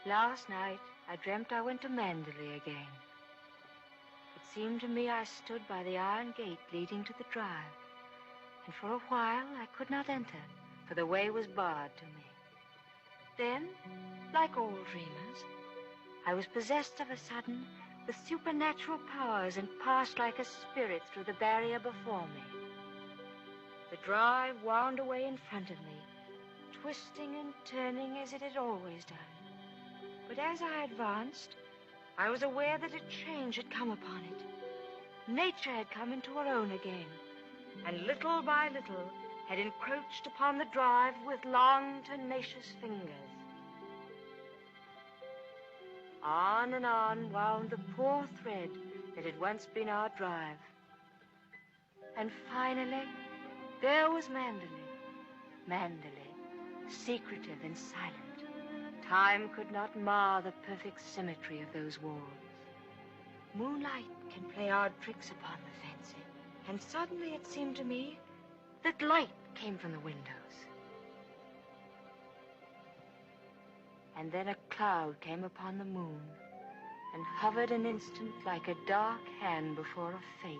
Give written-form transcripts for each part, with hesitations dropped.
Last night, I dreamt I went to Mandalay again. It seemed to me I stood by the iron gate leading to the drive, and for a while I could not enter, for the way was barred to me. Then, like all dreamers, I was possessed of a sudden with supernatural powers and passed like a spirit through the barrier before me. The drive wound away in front of me, twisting and turning as it had always done. But as I advanced, I was aware that a change had come upon it. Nature had come into her own again, and little by little had encroached upon the drive with long, tenacious fingers. On and on wound the poor thread that had once been our drive. And finally, there was Mandalay. Mandalay, secretive and silent. Time could not mar the perfect symmetry of those walls. Moonlight can play odd tricks upon the fancy, and suddenly it seemed to me that light came from the windows. And then a cloud came upon the moon and hovered an instant like a dark hand before a face.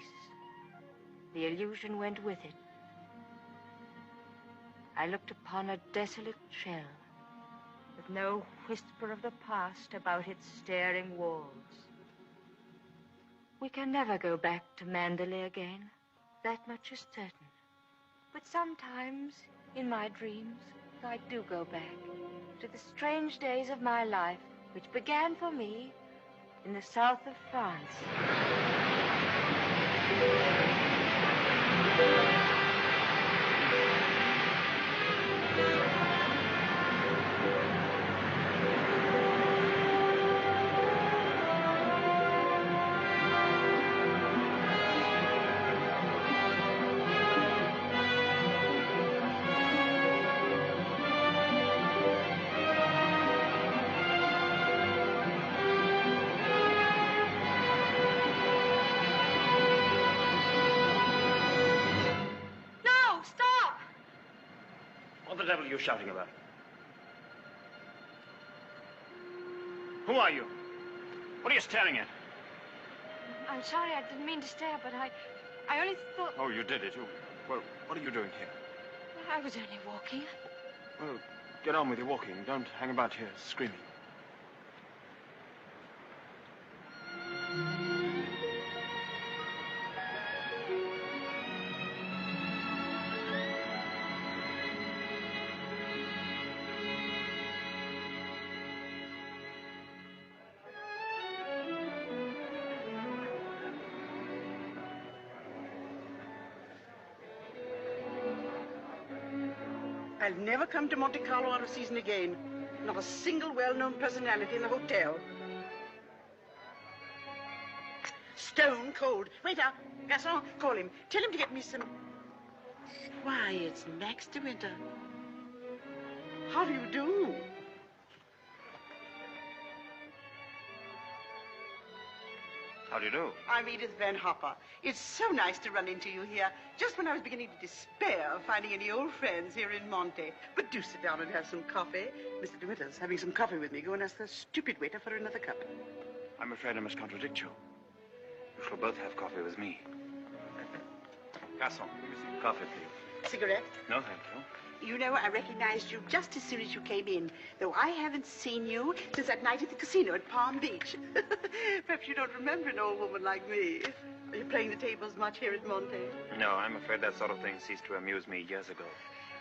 The illusion went with it. I looked upon a desolate shell, with no whisper of the past about its staring walls. We can never go back to Mandalay again. That much is certain. But sometimes, in my dreams, I do go back to the strange days of my life, which began for me in the south of France. What the devil are you shouting about? Who are you? What are you staring at? I'm sorry, I didn't mean to stare, but I only thought... Oh, you did it. Well, what are you doing here? I was only walking. Well, get on with your walking. Don't hang about here screaming. I'll never come to Montecarlo out of season again. Not a single well-known personality in the hotel. Stone cold. Waiter, garçon, call him. Tell him to get me some... Why, it's Max De Winter. How do you do? How do you do? I'm Edith Van Hopper. It's so nice to run into you here, just when I was beginning to despair of finding any old friends here in Monte. But do sit down and have some coffee. Mr. De Winter's having some coffee with me. Go and ask the stupid waiter for another cup. I'm afraid I must contradict you. You shall both have coffee with me. Garçon, give me some coffee, please. Cigarette? No, thank you. You know, I recognized you just as soon as you came in, though I haven't seen you since that night at the casino at Palm Beach. Perhaps you don't remember an old woman like me. Are you playing the tables much here at Monte? No, I'm afraid that sort of thing ceased to amuse me years ago.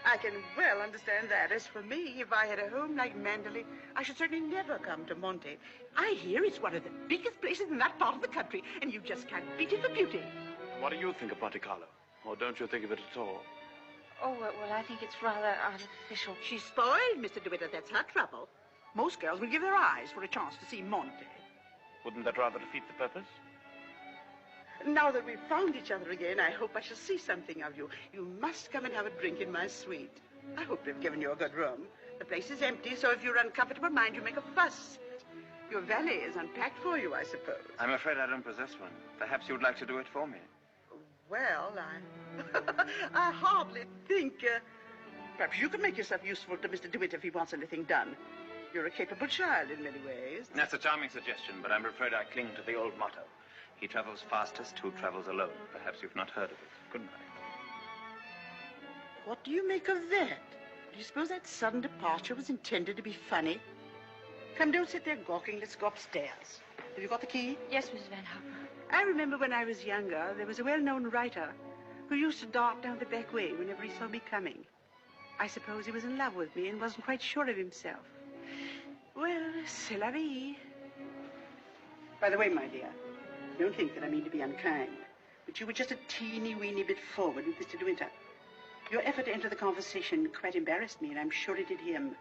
I can well understand that. As for me, if I had a home like Mandalay, I should certainly never come to Monte. I hear it's one of the biggest places in that part of the country, and you just can't beat it for beauty. What do you think of Montecarlo? Or don't you think of it at all? Oh, well, I think it's rather artificial. She's spoiled, Mr. De Winter. That's her trouble. Most girls will give their eyes for a chance to see Monte. Wouldn't that rather defeat the purpose? Now that we've found each other again, I hope I shall see something of you. You must come and have a drink in my suite. I hope they've given you a good room. The place is empty, so if you're uncomfortable, mind you make a fuss. Your valet is unpacked for you, I suppose. I'm afraid I don't possess one. Perhaps you'd like to do it for me. Well, I hardly think... perhaps you could make yourself useful to Mr. De Winter if he wants anything done. You're a capable child in many ways. That's a charming suggestion, but I'm afraid I cling to the old motto. He travels fastest who travels alone. Perhaps you've not heard of it. Good night. What do you make of that? Do you suppose that sudden departure was intended to be funny? Come, don't sit there gawking. Let's go upstairs. Have you got the key? Yes, Mrs. Van Hopper. I remember when I was younger, there was a well-known writer who used to dart down the back way whenever he saw me coming. I suppose he was in love with me and wasn't quite sure of himself. Well, c'est la vie. By the way, my dear, don't think that I mean to be unkind, but you were just a teeny-weeny bit forward with Mr. De Winter. Your effort to enter the conversation quite embarrassed me, and I'm sure it did him.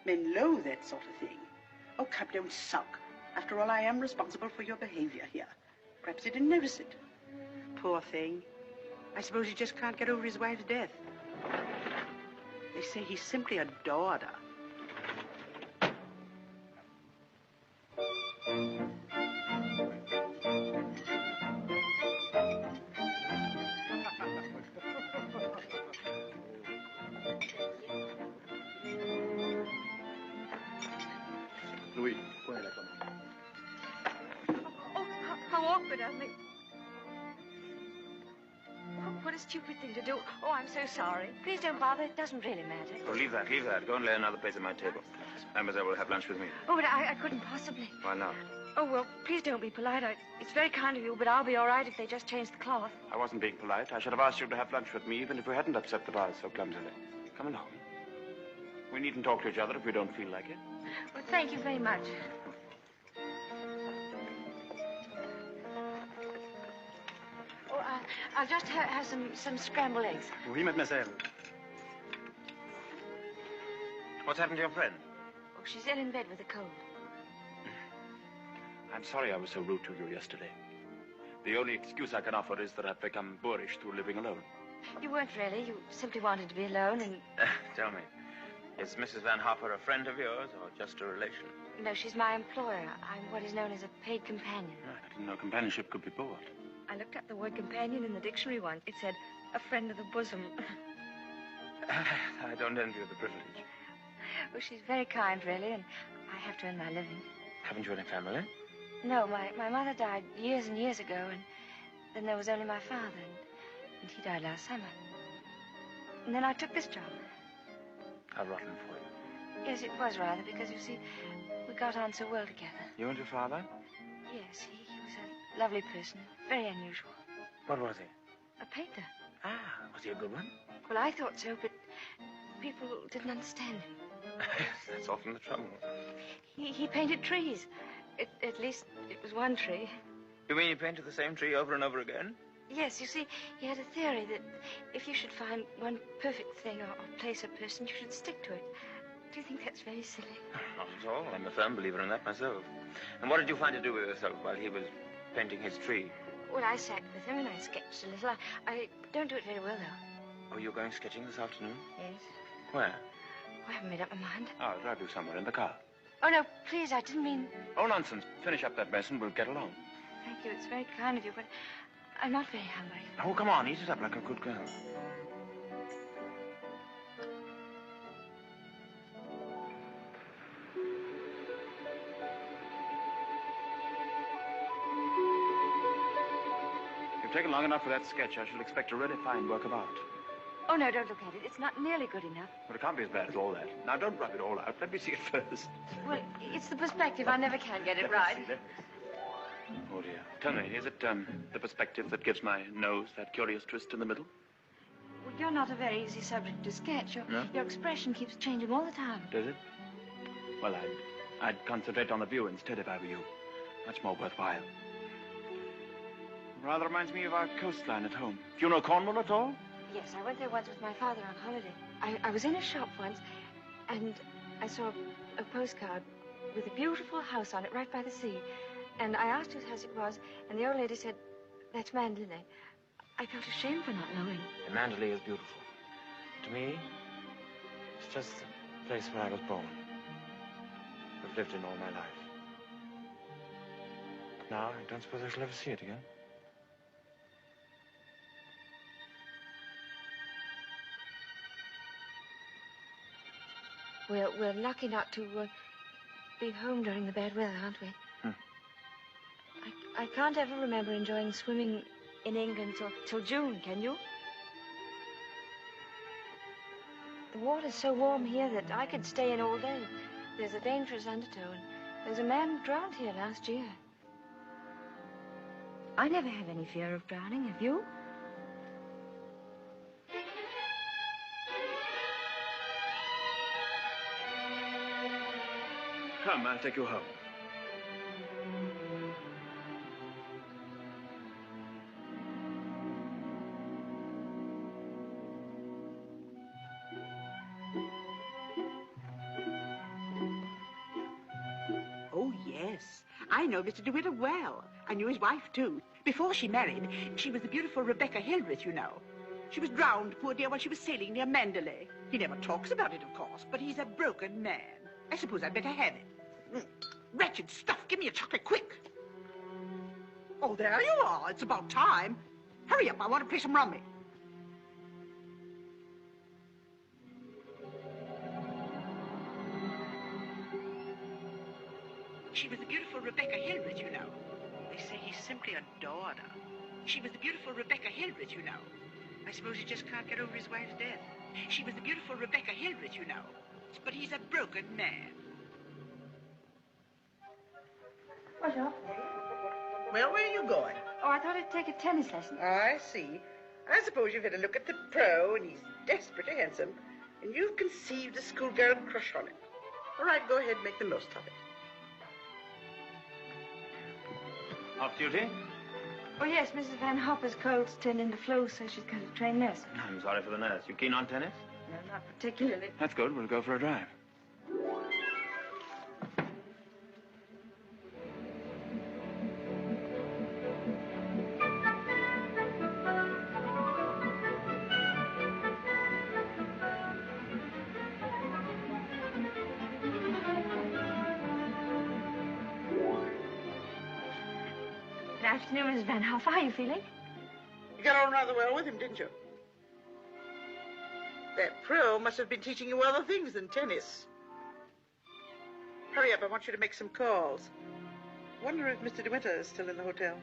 Men loathe that sort of thing. Oh, come, don't sulk. After all, I am responsible for your behavior here. Perhaps he didn't notice it. Poor thing. I suppose he just can't get over his wife's death. They say he simply adored her. Louis, where did I come? How awkward of me. Oh, what a stupid thing to do. Oh, I'm so sorry. Please don't bother. It doesn't really matter. Oh, leave that. Go and lay another place at my table. Mademoiselle will have lunch with me. Oh, but I couldn't possibly. Why not? Oh, well, please don't be polite. It's very kind of you, but I'll be all right if they just change the cloth. I wasn't being polite. I should have asked you to have lunch with me, even if we hadn't upset the bars so clumsily. Come along. We needn't talk to each other if we don't feel like it. Well, thank you very much. Oh, I'll just have some scrambled eggs. Oui, mademoiselle. What's happened to your friend? Oh, she's ill in bed with a cold. I'm sorry I was so rude to you yesterday. The only excuse I can offer is that I've become boorish through living alone. You weren't really. You simply wanted to be alone and... Tell me, is Mrs. Van Hopper a friend of yours or just a relation? No, she's my employer. I'm what is known as a paid companion. I didn't know companionship could be bought. I looked up the word companion in the dictionary once. It said, a friend of the bosom. I don't envy you the privilege. Well, she's very kind, really, and I have to earn my living. Haven't you any family? No, my mother died years and years ago, and then there was only my father, and he died last summer. And then I took this job. How rotten for you. Yes, it was rather, because, you see, we got on so well together. You and your father? Yes, he was a lovely person, very unusual. What was he? A painter. Ah, was he a good one? Well, I thought so, but people didn't understand him. That's often the trouble. He painted trees. At least it was one tree. You mean he painted the same tree over and over again? Yes, you see, he had a theory that if you should find one perfect thing or place or person, you should stick to it. Do you think that's very silly? Not at all. I'm a firm believer in that myself. And what did you find to do with yourself while he was painting his tree? Well, I sat with him and I sketched a little. I don't do it very well, though. Oh, you're going sketching this afternoon? Yes. Where? I haven't made up my mind. Oh, I'll drive you somewhere in the car. Oh, no, please, I didn't mean... Oh, nonsense. Finish up that mess and we'll get along. Thank you, it's very kind of you, but I'm not very hungry. Oh, come on, eat it up like a good girl. If you've taken long enough for that sketch, I shall expect a really fine work of art. Oh, no, don't look at it. It's not nearly good enough. But it can't be as bad as all that. Now, don't rub it all out. Let me see it first. Well, it's the perspective. I never can get it Let me right. see, let me see. Oh, dear. Tell me, is it the perspective that gives my nose that curious twist in the middle? Well, you're not a very easy subject to sketch. Your expression keeps changing all the time. Does it? Well, I'd concentrate on the view instead if I were you. Much more worthwhile. Rather reminds me of our coastline at home. Do you know Cornwall at all? Yes, I went there once with my father on holiday. I was in a shop once, and I saw a postcard with a beautiful house on it right by the sea. And I asked whose house it was, and the old lady said, that's Mandalay. I felt ashamed for not knowing. And Mandalay is beautiful. To me, it's just the place where I was born. I've lived in all my life. But now, I don't suppose I shall ever see it again. We're lucky not to be home during the bad weather, aren't we? I can't ever remember enjoying swimming in England till June, can you? The water's so warm here that I could stay in all day. There's a dangerous undertow, and there's a man drowned here last year. I never have any fear of drowning, have you? Come, I'll take you home. Oh, yes. I know Mr. De Winter well. I knew his wife, too. Before she married, she was the beautiful Rebecca Hildreth, you know. She was drowned, poor dear, while she was sailing near Mandalay. He never talks about it, of course, but he's a broken man. I suppose I'd better have it. Wretched stuff. Give me a chocolate, quick. Oh, there you are. It's about time. Hurry up. I want to play some rummy. She was the beautiful Rebecca Hildreth, you know. They say he simply adored her. She was the beautiful Rebecca Hildreth, you know. I suppose he just can't get over his wife's death. She was the beautiful Rebecca Hildreth, you know. But he's a broken man. What's up? Well, where are you going? Oh, I thought I'd take a tennis lesson. I see. I suppose you've had a look at the pro, and he's desperately handsome, and you've conceived a schoolgirl crush on him. All right, go ahead, make the most of it. Off duty? Oh, yes, Mrs. Van Hopper's cold's turned into flu, so she's got to train nurse. I'm sorry for the nurse. You keen on tennis? No, not particularly. That's good. We'll go for a drive. Good afternoon, Mrs. Van Hoff. How are you feeling? You got on rather well with him, didn't you? That pro must have been teaching you other things than tennis. Hurry up, I want you to make some calls. Wonder if Mr. De Winter is still in the hotel.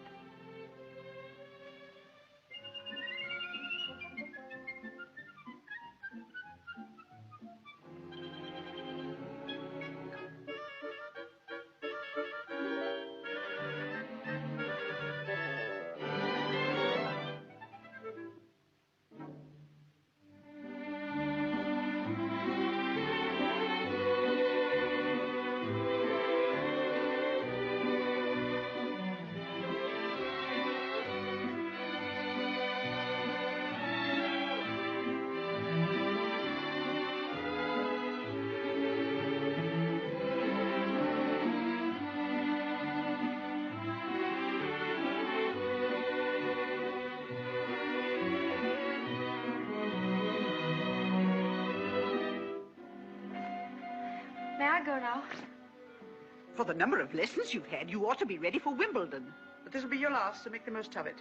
May I go now? For the number of lessons you've had, you ought to be ready for Wimbledon. But this will be your last, so make the most of it.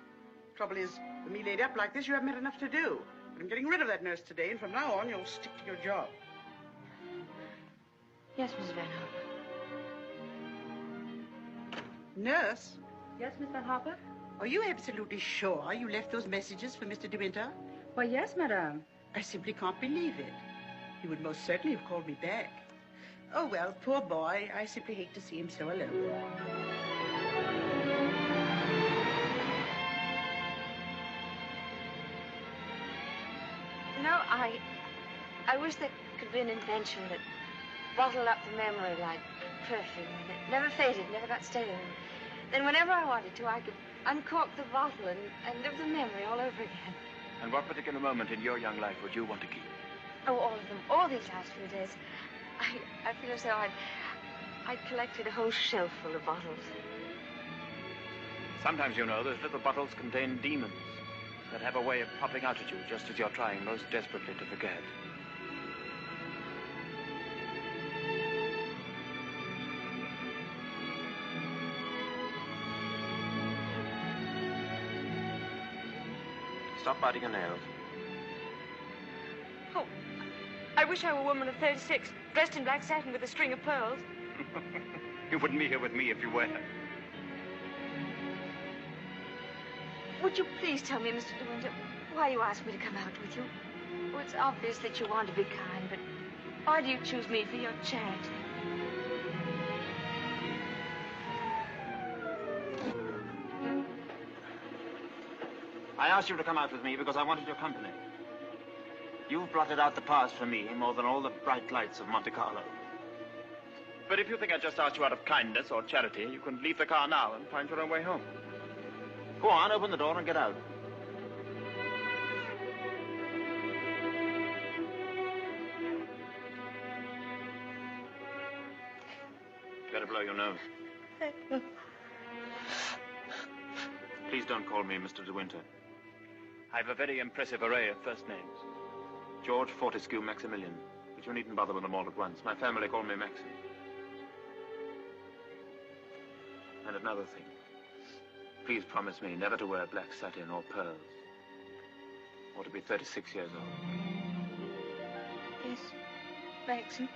Trouble is, with me laid up like this, you haven't had enough to do. I'm getting rid of that nurse today, and from now on, you'll stick to your job. Yes, Miss Van Harper. Nurse? Yes, Miss Van Harper? Are you absolutely sure you left those messages for Mr. De Winter? Why, yes, madame. I simply can't believe it. He would most certainly have called me back. Oh, well, poor boy. I simply hate to see him so alone. No, I wish there could be an invention that bottled up the memory like perfume, and it never faded, never got stale. And then whenever I wanted to, I could uncork the bottle and live the memory all over again. And what particular moment in your young life would you want to keep? Oh, all of them. All these last few days. I feel as though I'd collected a whole shelf full of bottles. Sometimes, you know, those little bottles contain demons that have a way of popping out at you just as you're trying most desperately to forget. Stop biting your nails. Oh, I wish I were a woman of 36, dressed in black satin with a string of pearls. You wouldn't be here with me if you were. Would you please tell me, Mr. De Winter, why you asked me to come out with you? Oh, it's obvious that you want to be kind, but why do you choose me for your charity? I asked you to come out with me because I wanted your company. You've blotted out the past for me more than all the bright lights of Montecarlo. But if you think I just asked you out of kindness or charity, you can leave the car now and find your own way home. Go on, open the door and get out. Better blow your nose. Please don't call me Mr. De Winter. I've a very impressive array of first names. George, Fortescue, Maximilian. But you needn't bother with them all at once. My family call me Maxim. And another thing. Please promise me never to wear black satin or pearls. Or to be 36 years old. Yes, Maxim.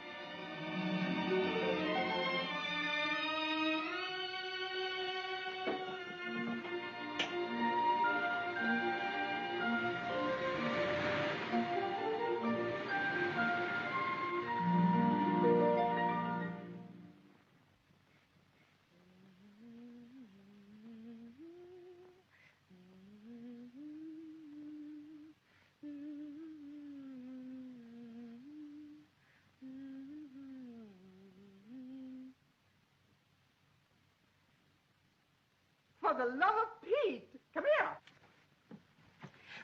For the love of Pete, come here.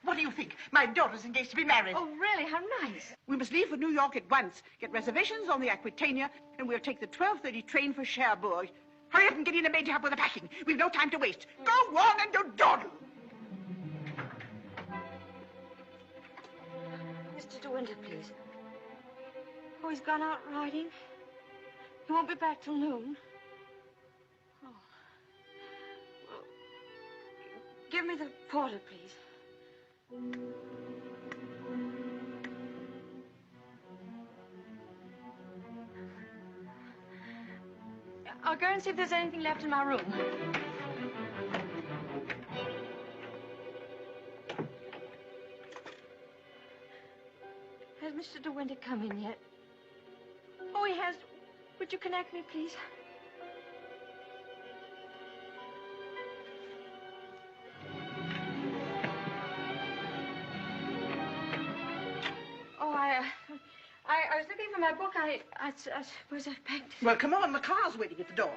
What do you think? My daughter's engaged to be married. Oh, really? How nice. We must leave for New York at once. Get reservations on the Aquitania, and we'll take the 12:30 train for Cherbourg. Hurry up and get in and help with the packing. We've no time to waste. Go on and don't dawdle. Mr. De Winter, please. Oh, he's gone out riding. He won't be back till noon. Oh. Well, give me the porter, please. I'll go and see if there's anything left in my room. Has Mr. De Winter come in yet? Oh, he has. Would you connect me, please? Oh, I was looking for my book. I suppose I packed it. Well, come on. The car's waiting at the door.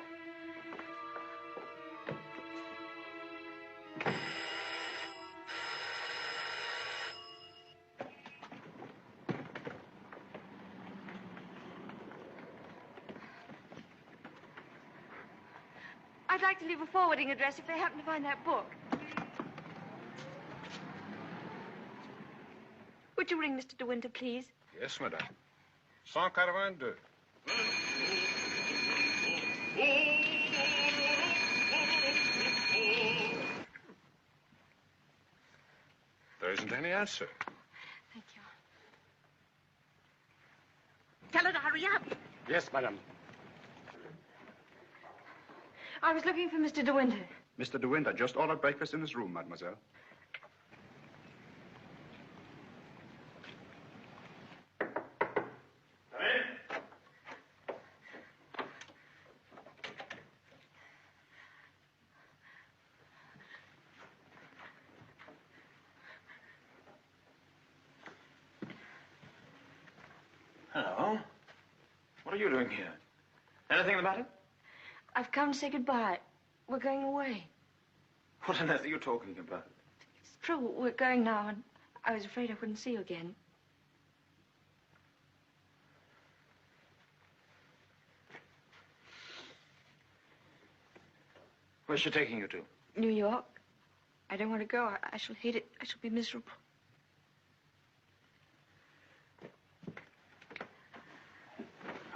I'd like to leave a forwarding address if they happen to find that book. Would you ring Mr. De Winter, please? Yes, madame. 182. There isn't any answer. Thank you. Tell her to hurry up. Yes, madam. I was looking for Mr. De Winter. Mr. De Winter just ordered breakfast in his room, mademoiselle. Come in. Hello. What are you doing here? Anything the matter? I've come to say goodbye. We're going away. What on earth are you talking about? It's true, we're going now, and I was afraid I wouldn't see you again. Where's she taking you to? New York. I don't want to go. I shall hate it. I shall be miserable.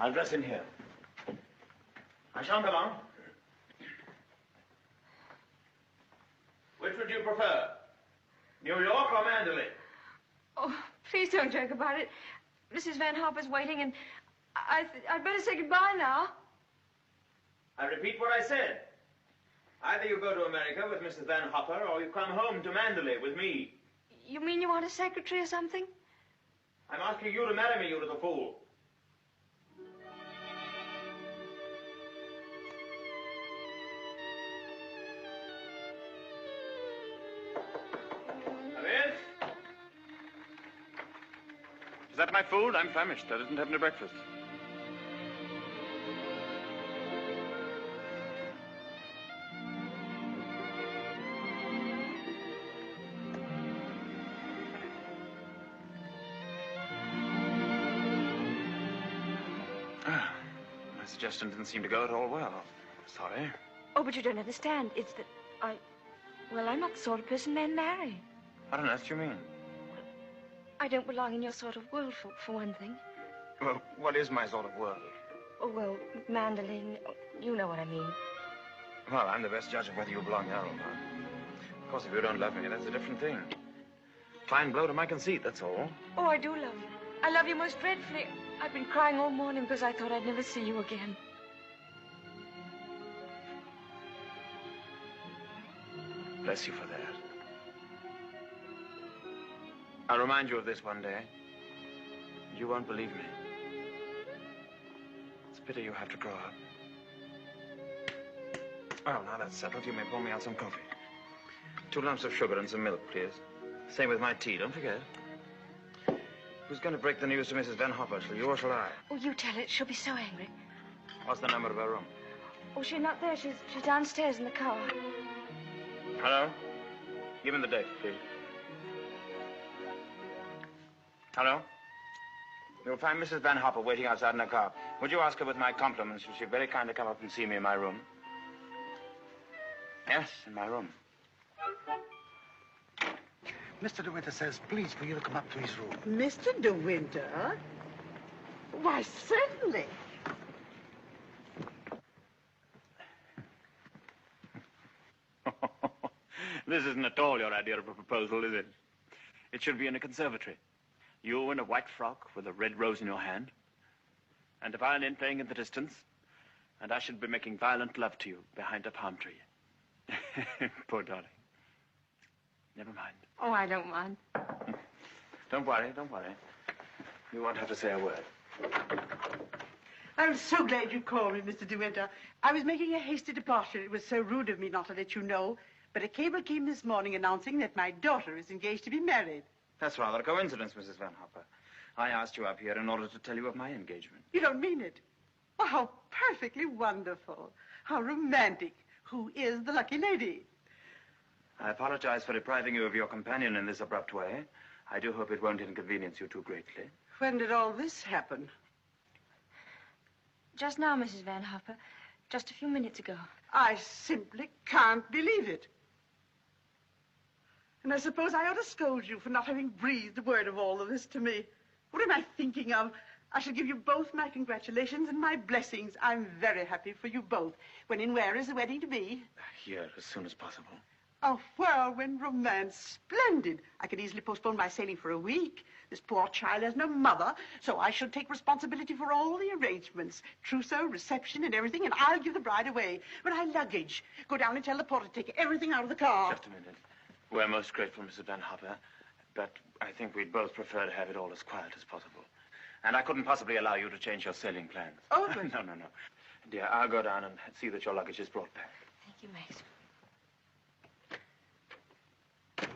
I'll dress in here. I shan't be long. Which would you prefer? New York or Mandalay? Oh, please don't joke about it. Mrs. Van Hopper's waiting, and I'd better say goodbye now. I repeat what I said. Either you go to America with Mrs. Van Hopper, or you come home to Mandalay with me. You mean you want a secretary or something? I'm asking you to marry me, you little fool. Come in. Is that my food? I'm famished. I didn't have any breakfast. My suggestion didn't seem to go at all well. Sorry. Oh, but you don't understand. It's that well, I'm not the sort of person men marry. What on earth do you mean? I don't belong in your sort of world, for one thing. Well, what is my sort of world? Oh, well, Mandolin, you know what I mean. Well, I'm the best judge of whether you belong here or not. Of course, if you don't love me, that's a different thing. Fine blow to my conceit, that's all. Oh, I do love you. I love you most dreadfully. I've been crying all morning because I thought I'd never see you again. Bless you for that. I'll remind you of this one day. You won't believe me. It's a pity you have to grow up. Well, now that's settled, you may pour me out some coffee. 2 lumps of sugar and some milk, please. Same with my tea, don't forget. Who's going to break the news to Mrs. Van Hopper? Shall you or shall I? Oh, you tell it. She'll be so angry. What's the number of her room? Oh, she's not there. She's downstairs in the car. Hello? Give me the date, please. Hello? You'll find Mrs. Van Hopper waiting outside in her car. Would you ask her with my compliments if she'd very kindly come up and see me in my room? Yes, in my room. Mr. De Winter says, please, for you to come up to his room. Mr. De Winter? Why, certainly. This isn't at all your idea of a proposal, is it? It should be in a conservatory. You in a white frock with a red rose in your hand, and a violin playing in the distance, and I should be making violent love to you behind a palm tree. Poor darling. Never mind. Oh, I don't mind. Don't worry, don't worry. You won't have to say a word. I'm so glad you called me, Mr. De Winter. I was making a hasty departure. It was so rude of me not to let you know. But a cable came this morning announcing that my daughter is engaged to be married. That's rather a coincidence, Mrs. Van Hopper. I asked you up here in order to tell you of my engagement. You don't mean it? Oh, how perfectly wonderful. How romantic. Who is the lucky lady? I apologize for depriving you of your companion in this abrupt way. I do hope it won't inconvenience you too greatly. When did all this happen? Just now, Mrs. Van Hopper. Just a few minutes ago. I simply can't believe it. And I suppose I ought to scold you for not having breathed a word of all of this to me. What am I thinking of? I shall give you both my congratulations and my blessings. I'm very happy for you both. When and where is the wedding to be? Here, as soon as possible. Oh, well, when romance. Splendid. I could easily postpone my sailing for a week. This poor child has no mother, so I shall take responsibility for all the arrangements. Trousseau, reception, and everything, and I'll give the bride away. But I luggage. Go down and tell the porter to take everything out of the car. Just a minute. We're most grateful, Mrs. Van Hopper, but I think we'd both prefer to have it all as quiet as possible. And I couldn't possibly allow you to change your sailing plans. Oh, but... No. Dear, I'll go down and see that your luggage is brought back. Thank you, Max.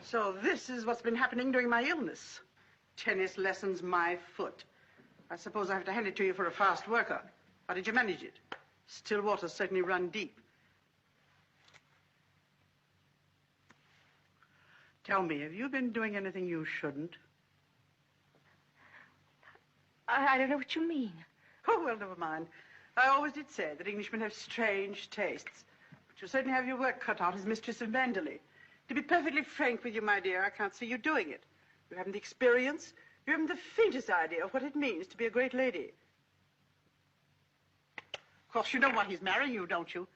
So this is what's been happening during my illness. Tennis lessons, my foot. I suppose I have to hand it to you for a fast worker. How did you manage it? Still waters certainly run deep. Tell me, have you been doing anything you shouldn't? I don't know what you mean. Oh, well, never mind. I always did say that Englishmen have strange tastes. But you certainly have your work cut out as mistress of Manderley. To be perfectly frank with you, my dear, I can't see you doing it. You haven't the experience. You haven't the faintest idea of what it means to be a great lady. Of course, you know why he's marrying you, don't you?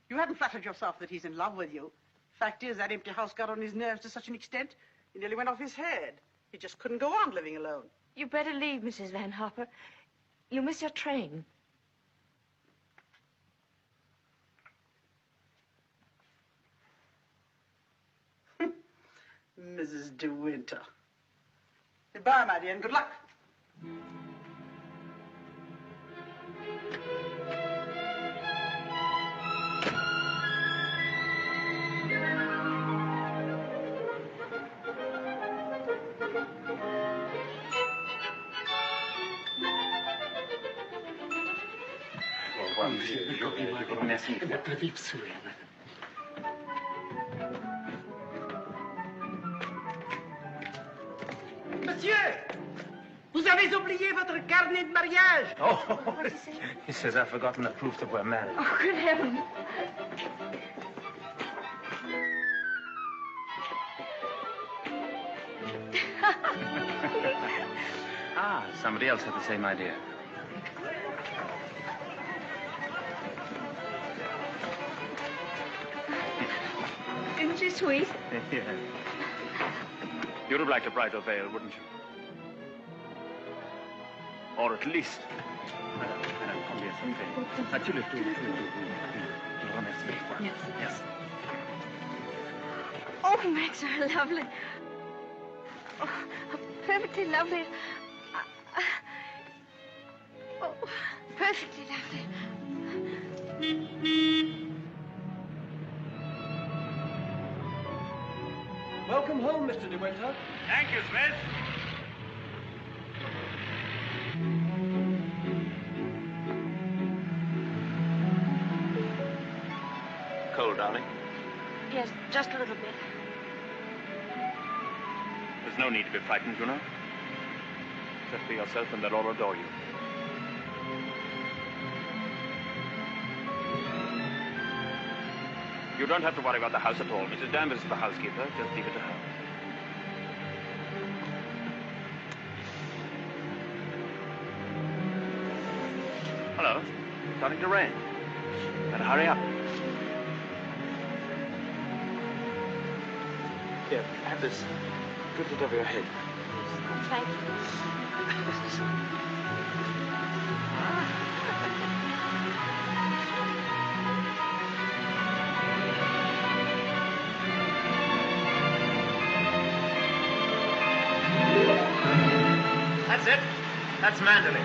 You haven't flattered yourself that he's in love with you. Fact is, that empty house got on his nerves to such an extent, he nearly went off his head. He just couldn't go on living alone. You better leave, Mrs. Van Hopper. You'll miss your train. Mrs. De Winter. Goodbye, my dear, and good luck. Merci. Monsieur, vous avez oublié votre carnet de mariage. Oh, he says I've forgotten the proof that we're married. Oh, good heavens. Somebody else had the same idea. Isn't she sweet? Yes. You'd have liked a bridal veil, wouldn't you? Or at least... Madame, combien ça fait? As-tu le tout? Je remercie. Yes. Oh, Max, how lovely. Oh, how perfectly lovely. Oh, perfectly lovely. Welcome home, Mr. De Winter. Thank you, Smith. Cold, darling? Yes, just a little bit. There's no need to be frightened, you know. Just be yourself and they'll all adore you. You don't have to worry about the house at all. Mrs. Danvers is the housekeeper. Just leave it to her. Hello. It's starting to rain. Better hurry up. Here, have this. Put it over your head. Thank you. That's it. That's Manderley.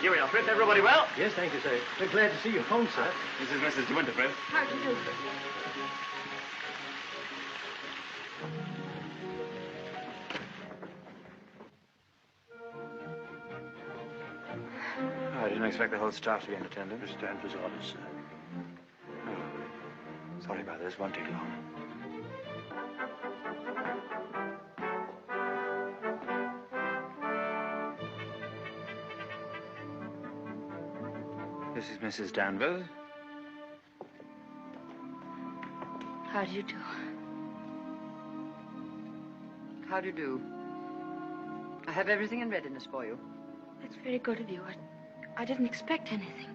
Here we are, Fritz. Everybody well? Yes, thank you, sir. We're glad to see you home, sir. This is Mrs. De Winter, Fritz. How do you do? I didn't expect the whole staff to be in attendance. Mr. Danvers' orders, sir. Oh. Sorry about this. Won't take long. This is Mrs. Danvers. How do you do? How do you do? I have everything in readiness for you. That's very good of you. I didn't expect anything.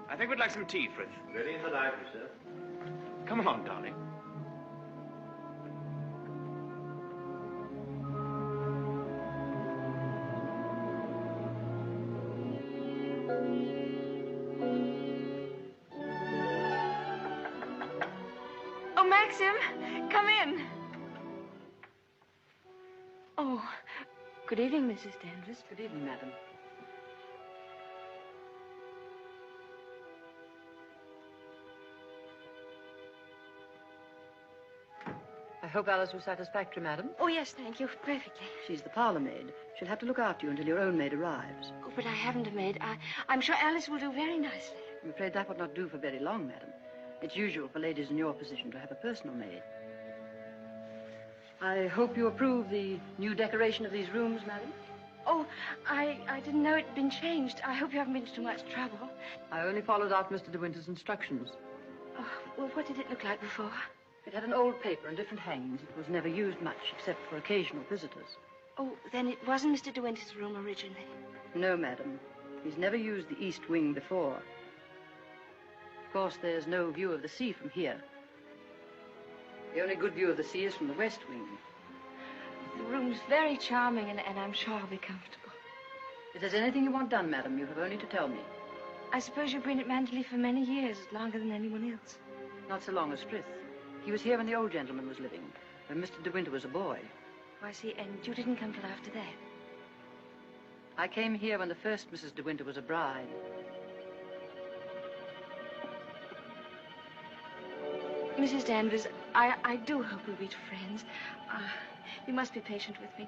I think we'd like some tea, Frith. Ready in the library, sir. Come along, darling. Oh, Maxim, come in. Oh, good evening, Mrs. Danvers. Good evening, madam. I hope Alice was satisfactory, madam. Oh, yes, thank you. Perfectly. She's the parlor maid. She'll have to look after you until your own maid arrives. Oh, but I haven't a maid. I'm sure Alice will do very nicely. I'm afraid that would not do for very long, madam. It's usual for ladies in your position to have a personal maid. I hope you approve the new decoration of these rooms, madam. Oh, I didn't know it'd been changed. I hope you haven't been to too much trouble. I only followed out Mr. De Winter's instructions. Oh, well, what did it look like before? It had an old paper and different hangings. It was never used much, except for occasional visitors. Oh, then it wasn't Mr. De Winter's room originally. No, madam. He's never used the east wing before. Of course, there's no view of the sea from here. The only good view of the sea is from the west wing. The room's very charming, and I'm sure I'll be comfortable. If there's anything you want done, madam, you have only to tell me. I suppose you've been at Manderley for many years, longer than anyone else. Not so long as Frith. He was here when the old gentleman was living, when Mr. De Winter was a boy. Oh, I see, and you didn't come till after that. I came here when the first Mrs. De Winter was a bride. Mrs. Danvers, I do hope we'll be friends. You must be patient with me.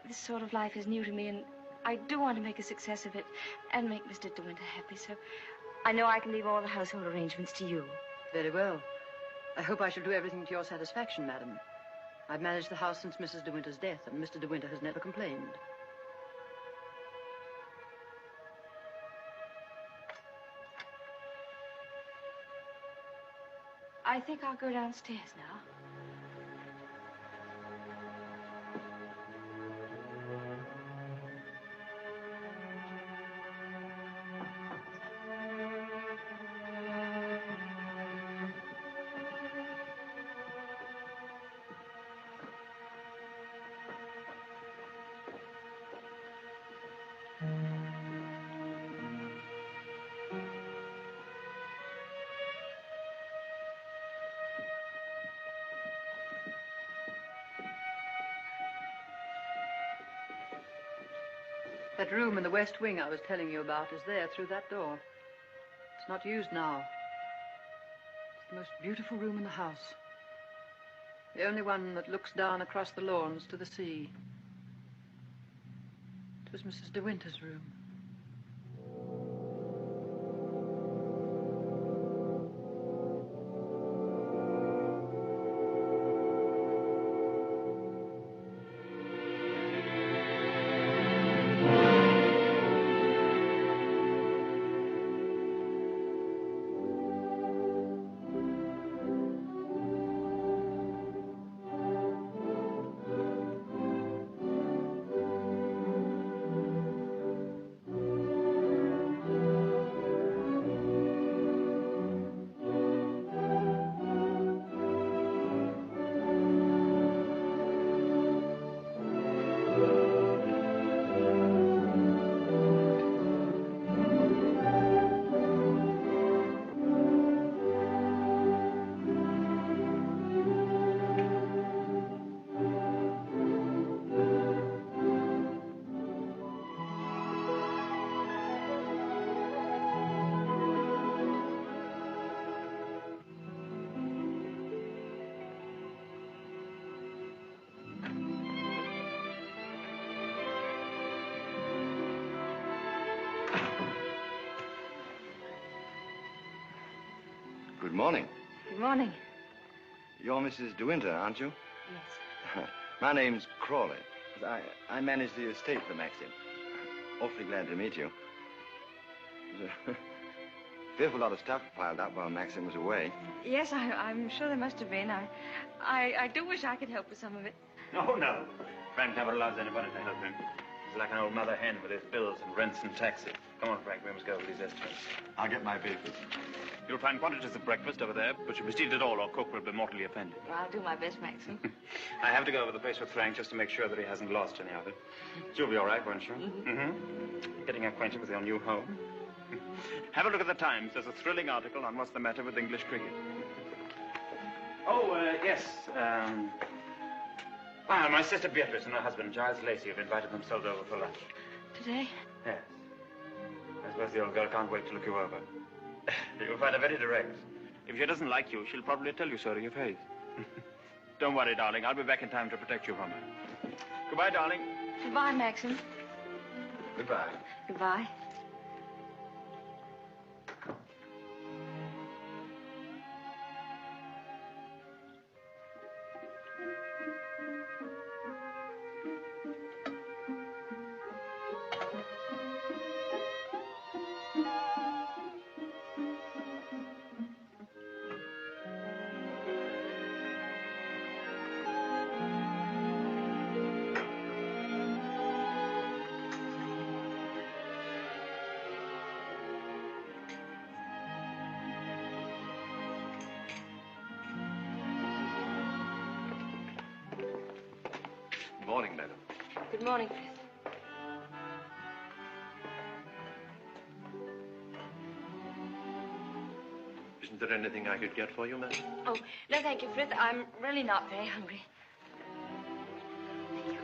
This sort of life is new to me, and I do want to make a success of it and make Mr. De Winter happy, so I know I can leave all the household arrangements to you. Very well. I hope I shall do everything to your satisfaction, madam. I've managed the house since Mrs. De Winter's death, and Mr. De Winter has never complained. I think I'll go downstairs now. That room in the west wing I was telling you about is there through that door. It's not used now. It's the most beautiful room in the house. The only one that looks down across the lawns to the sea. It was Mrs. De Winter's room. morning. Good morning. You're Mrs. De Winter, aren't you? Yes. My name's Crawley. I manage the estate for Maxim. Awfully glad to meet you. There's a fearful lot of stuff piled up while Maxim was away. Yes, I'm sure there must have been. I do wish I could help with some of it. Oh, no. Frank never allows anybody to help him. He's like an old mother hen with his bills and rents and taxes. Come on, Frank, we must go over these estimates. I'll get my papers. You'll find quantities of breakfast over there, but you must eat it all or cook will be mortally offended. Well, I'll do my best, Maxim. I have to go over the place with Frank just to make sure that he hasn't lost any of it. You'll be all right, won't you? Mm-hmm. Getting acquainted with your new home. Have a look at the Times. There's a thrilling article on what's the matter with English cricket. Oh, yes. Well, my sister Beatrice and her husband, Giles Lacey, have invited themselves over for lunch. Today? Yes. I suppose the old girl can't wait to look you over. You'll find her very direct. If she doesn't like you, she'll probably tell you so to your face. Don't worry, darling. I'll be back in time to protect you from her. Goodbye, darling. Goodbye, Maxim. Goodbye. Goodbye. Good morning, madam. Good morning, Frith. Isn't there anything I could get for you, madam? Oh, no, thank you, Frith. I'm really not very hungry. Thank you.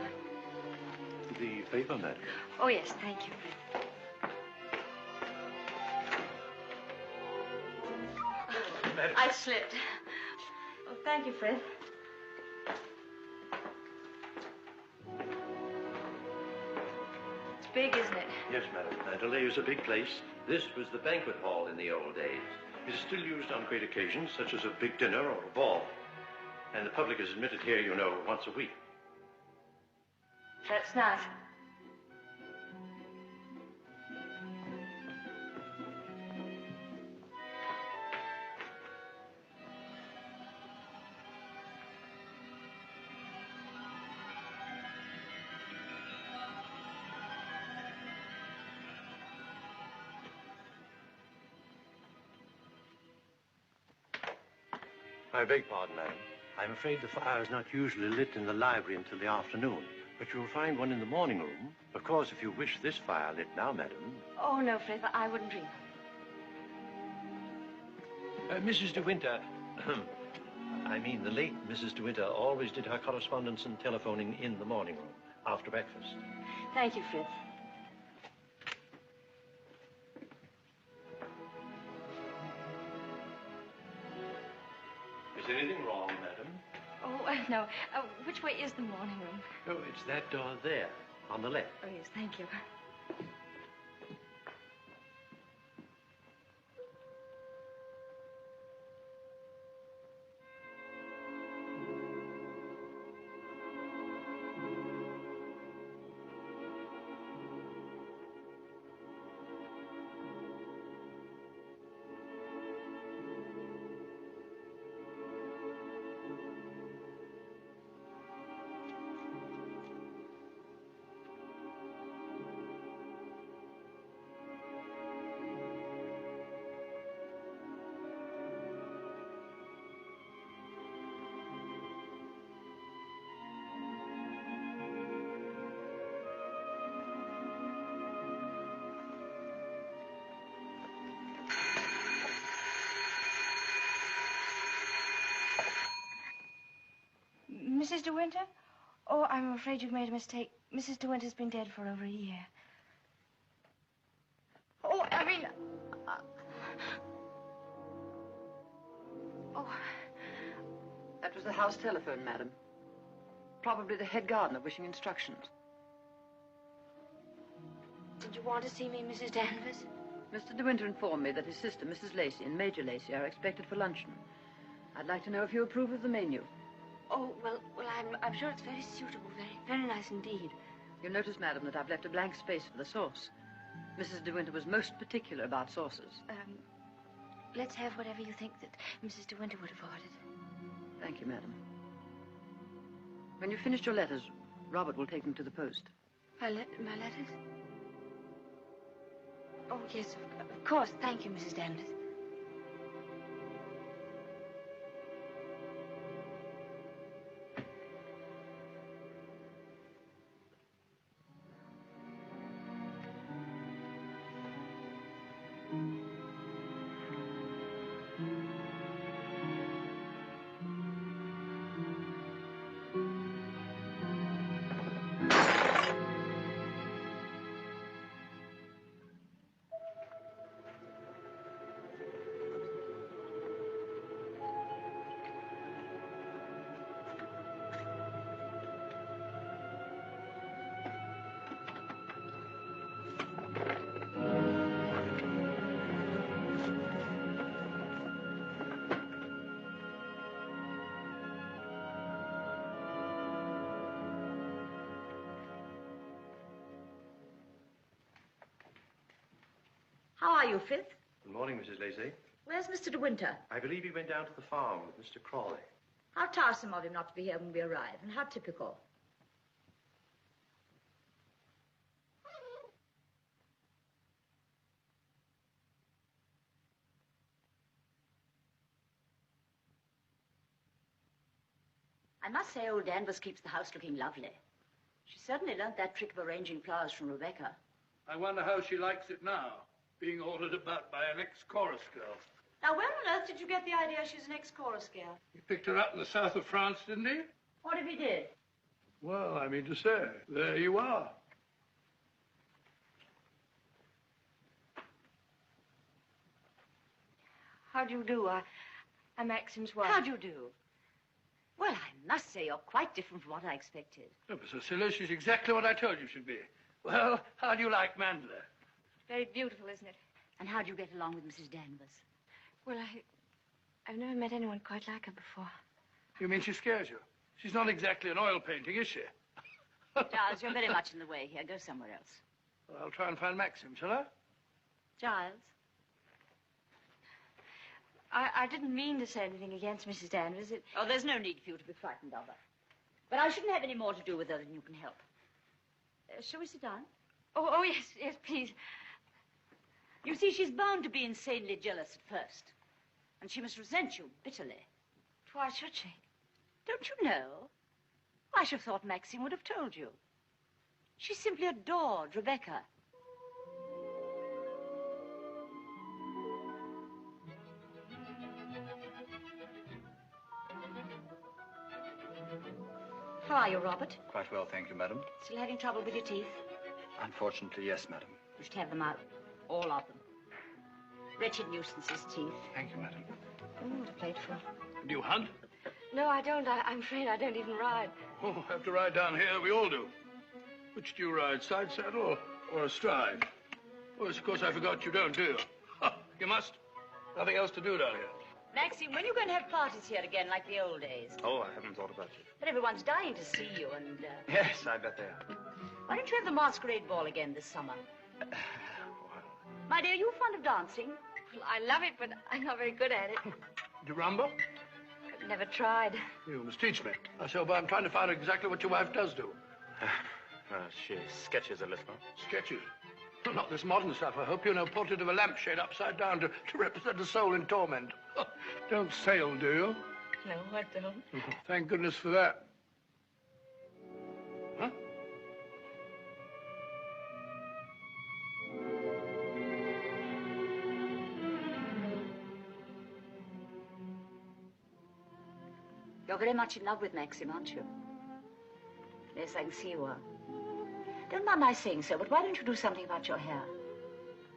The paper, madam. Oh, yes, thank you, Frith. I slipped. Oh, thank you, Frith. It's big, isn't it? Yes, madam. Mandalay is a big place. This was the banquet hall in the old days. It is still used on great occasions, such as a big dinner or a ball. And the public is admitted here, you know, once a week. That's nice. I beg pardon, madam. I'm afraid the fire is not usually lit in the library until the afternoon, but you'll find one in the morning room. Of course, if you wish this fire lit now, madam. Oh, no, Frith, I wouldn't dream. Mrs. De Winter, I mean the late Mrs. De Winter always did her correspondence and telephoning in the morning room, after breakfast. Thank you, Frith. Is anything wrong, madam? Oh, no. Which way is the morning room? Oh, it's that door there, on the left. Oh, yes, thank you. Mrs. De Winter? Oh, I'm afraid you've made a mistake. Mrs. De Winter's been dead for over a year. Oh, I mean... Oh, that was the house telephone, madam. Probably the head gardener wishing instructions. Did you want to see me, Mrs. Danvers? Mr. De Winter informed me that his sister, Mrs. Lacey, and Major Lacey are expected for luncheon. I'd like to know if you approve of the menu. Oh, well, I'm sure it's very suitable, very nice indeed. You'll notice, madam, that I've left a blank space for the sauce. Mrs. De Winter was most particular about sauces. Let's have whatever you think that Mrs. De Winter would have ordered. Thank you, madam. When you've finished your letters, Robert will take them to the post. My letters? Oh, yes, of course. Thank you, Mrs. Danvers. How are you, Fifth? Good morning, Mrs. Lacey. Where's Mr. De Winter? I believe he went down to the farm with Mr. Crawley. How tiresome of him not to be here when we arrive, and how typical. I must say old Danvers keeps the house looking lovely. She certainly learned that trick of arranging flowers from Rebecca. I wonder how she likes it now, being ordered about by an ex-chorus girl. Now, where on earth did you get the idea she's an ex-chorus girl? He picked her up in the south of France, didn't he? What if he did? Well, I mean to say, there you are. How do you do? I'm Maxim's wife. How do you do? Well, I must say you're quite different from what I expected. Oh, but Cecilia, she's exactly what I told you she'd be. Well, how do you like Mandela? Very beautiful, isn't it? And how do you get along with Mrs. Danvers? Well, I've never met anyone quite like her before. You mean she scares you? She's not exactly an oil painting, is she? Giles, you're very much in the way here. Go somewhere else. Well, I'll try and find Maxim, shall I? Giles? I didn't mean to say anything against Mrs. Danvers. Oh, there's no need for you to be frightened of her. But I shouldn't have any more to do with her than you can help. Shall we sit down? Oh, yes, please. You see, she's bound to be insanely jealous at first. And she must resent you bitterly. Why should she? Don't you know? I should have thought Maxim would have told you. She simply adored Rebecca. How are you, Robert? Quite well, thank you, madam. Still having trouble with your teeth? Unfortunately, yes, madam. You should have them out. All of them. Wretched nuisances, teeth. Thank you, madam. What a plateful. Do you hunt? No, I don't. I'm afraid I don't even ride. Oh, have to ride down here. We all do. Which do you ride, side saddle or astride? Oh, yes, of course, I forgot you don't, do you? You must. Nothing else to do down here. Maxim, when are you going to have parties here again like the old days? Oh, I haven't thought about it. But everyone's dying to see you, and... Yes, I bet they are. Why don't you have the masquerade ball again this summer? My dear, you fond of dancing? Well, I love it, but I'm not very good at it. Do you rumble? I've never tried. You must teach me. I shall, but I'm trying to find out exactly what your wife does do. She sketches a little. Sketches? Well, not this modern stuff, I hope. You know, portrait of a lampshade upside down to represent a soul in torment. Don't sail, do you? No, I don't. Thank goodness for that. Huh? You're very much in love with Maxim, aren't you? Yes, I can see you are. Don't mind my saying so, but why don't you do something about your hair?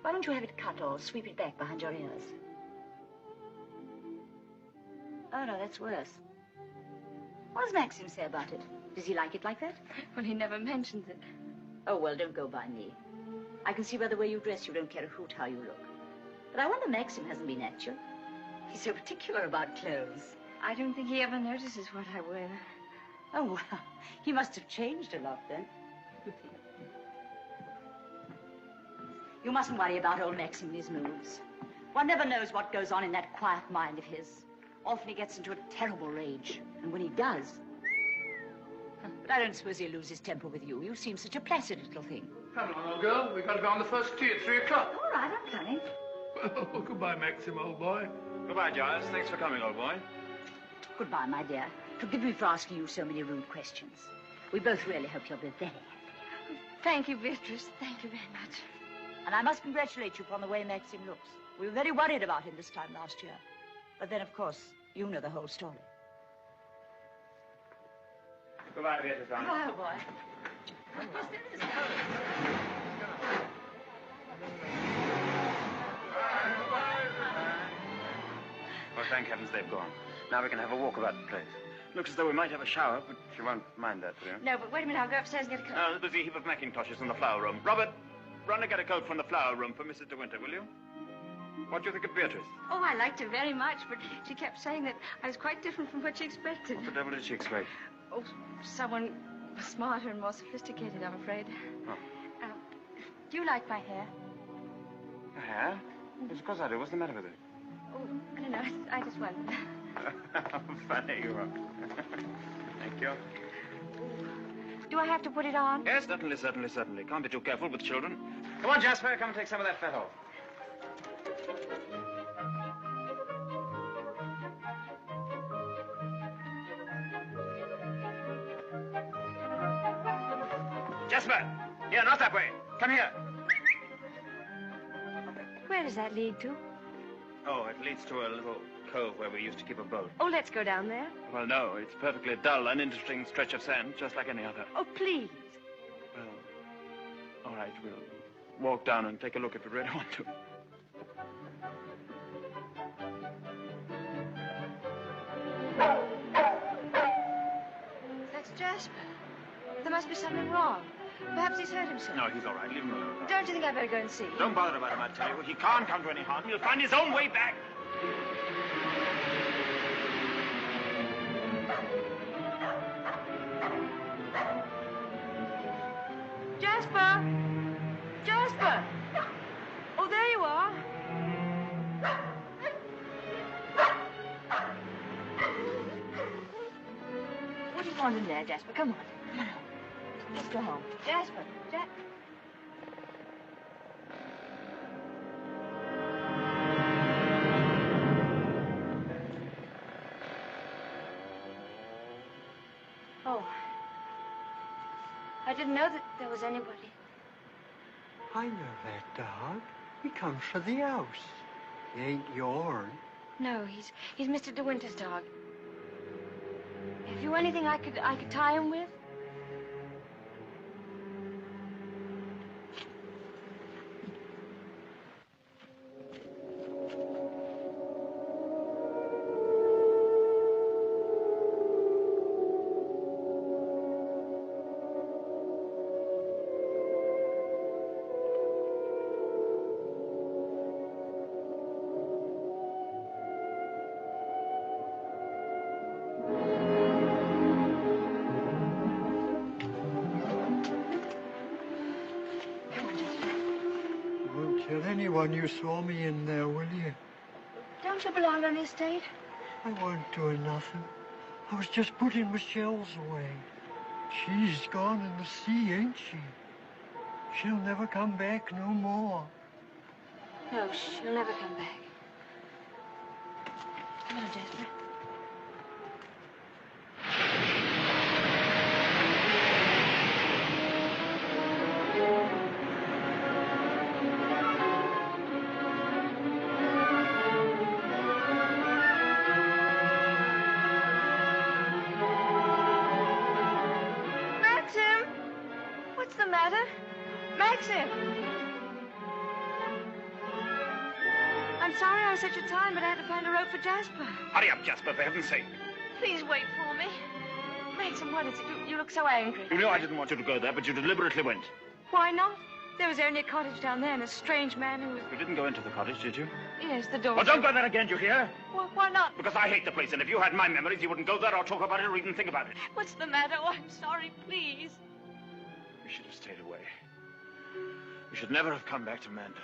Why don't you have it cut or sweep it back behind your ears? Oh, no, that's worse. What does Maxim say about it? Does he like it like that? Well, he never mentions it. Oh, well, don't go by me. I can see by the way you dress you don't care a hoot how you look. But I wonder Maxim hasn't been at you. He's so particular about clothes. I don't think he ever notices what I wear. Oh, well, he must have changed a lot then. You mustn't worry about old Maxim and his moves. One never knows what goes on in that quiet mind of his. Often he gets into a terrible rage. And when he does... But I don't suppose he'll lose his temper with you. You seem such a placid little thing. Come on, old girl. We've got to be on the first tee at 3 o'clock. All right, I'm coming. Well, goodbye, Maxim, old boy. Goodbye, Giles. Thanks for coming, old boy. Goodbye, my dear. Forgive me for asking you so many rude questions. We both really hope you'll be very happy. Thank you, Beatrice. Thank you very much. And I must congratulate you upon the way Maxim looks. We were very worried about him this time last year. But then, of course, you know the whole story. Goodbye, Beatrice. Goodbye, boy. Well, thank heavens they've gone. Now we can have a walk about the place. Looks as though we might have a shower, but you won't mind that, will you? No, but wait a minute. I'll go upstairs and get a coat. There's a heap of mackintoshes in the flower room. Robert, run and get a coat from the flower room for Mrs. De Winter, will you? What do you think of Beatrice? Oh, I liked her very much, but she kept saying that I was quite different from what she expected. What the devil did she expect? Oh, someone smarter and more sophisticated, I'm afraid. Oh. Do you like my hair? Your hair? Yes, of course I do. What's the matter with it? Oh, I don't know. I just wondered. How funny you are. Thank you. Do I have to put it on? Yes, certainly. Can't be too careful with children. Come on, Jasper, come and take some of that fat off. Jasper! Here, not that way. Come here. Where does that lead to? Oh, it leads to a little cove where we used to keep a boat. Oh, let's go down there. Well, no, it's perfectly dull, uninteresting stretch of sand, just like any other. Oh, please. Well, all right, we'll walk down and take a look if we really want to. That's Jasper. There must be something wrong. Perhaps he's hurt himself. No, he's all right. Leave him alone. Don't you think I'd better go and see? Don't bother about him, I tell you. He can't come to any harm. He'll find his own way back. Jasper! Jasper! Oh, there you are. What do you want in there, Jasper? Come on. Come on. Let's go home. Jasper. Oh. I didn't know that there was anybody. I know that dog. He comes for the house. He ain't yourn. No, he's Mr. De Winter's dog. Have you anything I could tie him with? Tell anyone you saw me in there, will you? Don't you belong on the estate? I wasn't doing nothing. I was just putting my shells away. She's gone in the sea, ain't she? She'll never come back no more. No, she'll never come back. Come on, Jasper. What's the matter? Maxim! I'm sorry I was such a time, but I had to find a rope for Jasper. Hurry up, Jasper, for heaven's sake. Please wait for me. Maxim, what is it? You look so angry. You know I didn't want you to go there, but you deliberately went. Why not? There was only a cottage down there and a strange man who was... You didn't go into the cottage, did you? Yes, the door... Well, don't go there again, you hear? Well, why not? Because I hate the place, and if you had my memories, you wouldn't go there or talk about it or even think about it. What's the matter? Oh, I'm sorry, please. You should have stayed away. You should never have come back to Mandalay.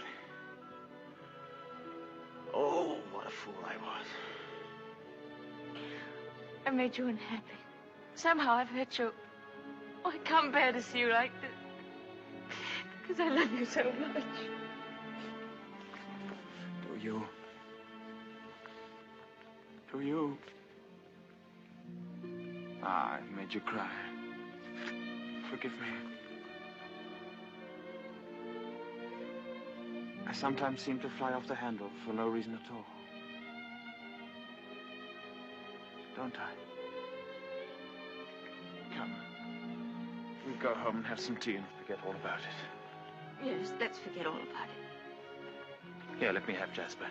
Oh, what a fool I was. I made you unhappy. Somehow I've hurt you. Oh, I can't bear to see you like this. Because I love you so much. Do you? Do you? Ah, I made you cry. Forgive me. I sometimes seem to fly off the handle for no reason at all. Don't I? Come. We'll go home and have some tea and forget all about it. Yes, let's forget all about it. Here, let me have Jasper.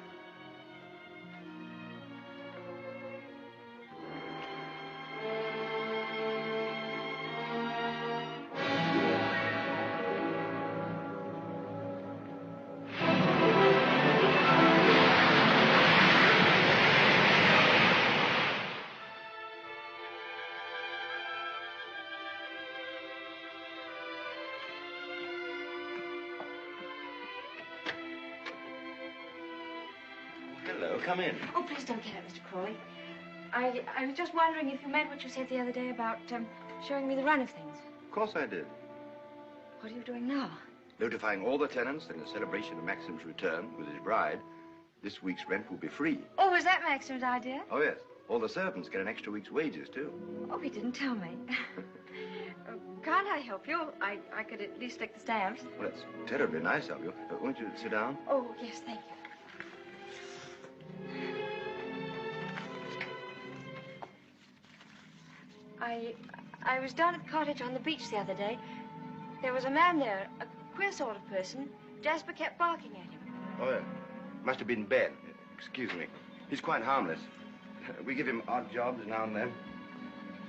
Come in. Oh, please don't get up, Mr. Crawley. I was just wondering if you meant what you said the other day about showing me the run of things. Of course I did. What are you doing now? Notifying all the tenants that in celebration of Maxim's return with his bride, this week's rent will be free. Oh, was that Maxim's idea? Oh, yes. All the servants get an extra week's wages, too. Oh, he didn't tell me. Can't I help you? I could at least lick the stamps. Well, that's terribly nice of you. Won't you sit down? Oh, yes, thank you. I was down at the cottage on the beach the other day. There was a man there, a queer sort of person. Jasper kept barking at him. Oh, yeah. Must have been Ben. Excuse me. He's quite harmless. We give him odd jobs now and then.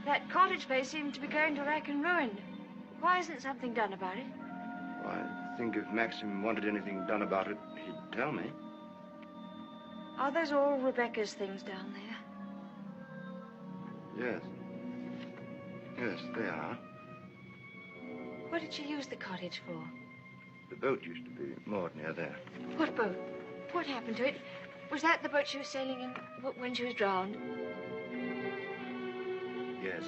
That cottage place seemed to be going to rack and ruin. Why isn't something done about it? Well, I think if Maxim wanted anything done about it, he'd tell me. Are those all Rebecca's things down there? Yes. Yes, they are. What did she use the cottage for? The boat used to be moored near there. What boat? What happened to it? Was that the boat she was sailing in when she was drowned? Yes.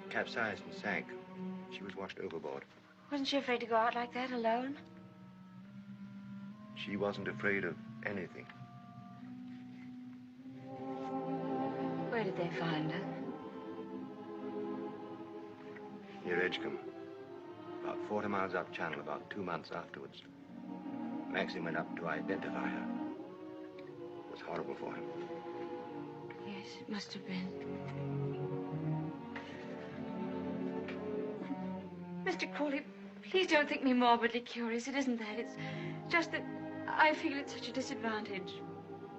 Capsized and sank. She was washed overboard. Wasn't she afraid to go out like that alone? She wasn't afraid of anything. Where did they find her? Near Edgecombe. About 40 miles up channel, about 2 months afterwards. Maxim went up to identify her. It was horrible for him. Yes, it must have been. Mr. Crawley, please don't think me morbidly curious. It isn't that. It's just that I feel at such a disadvantage.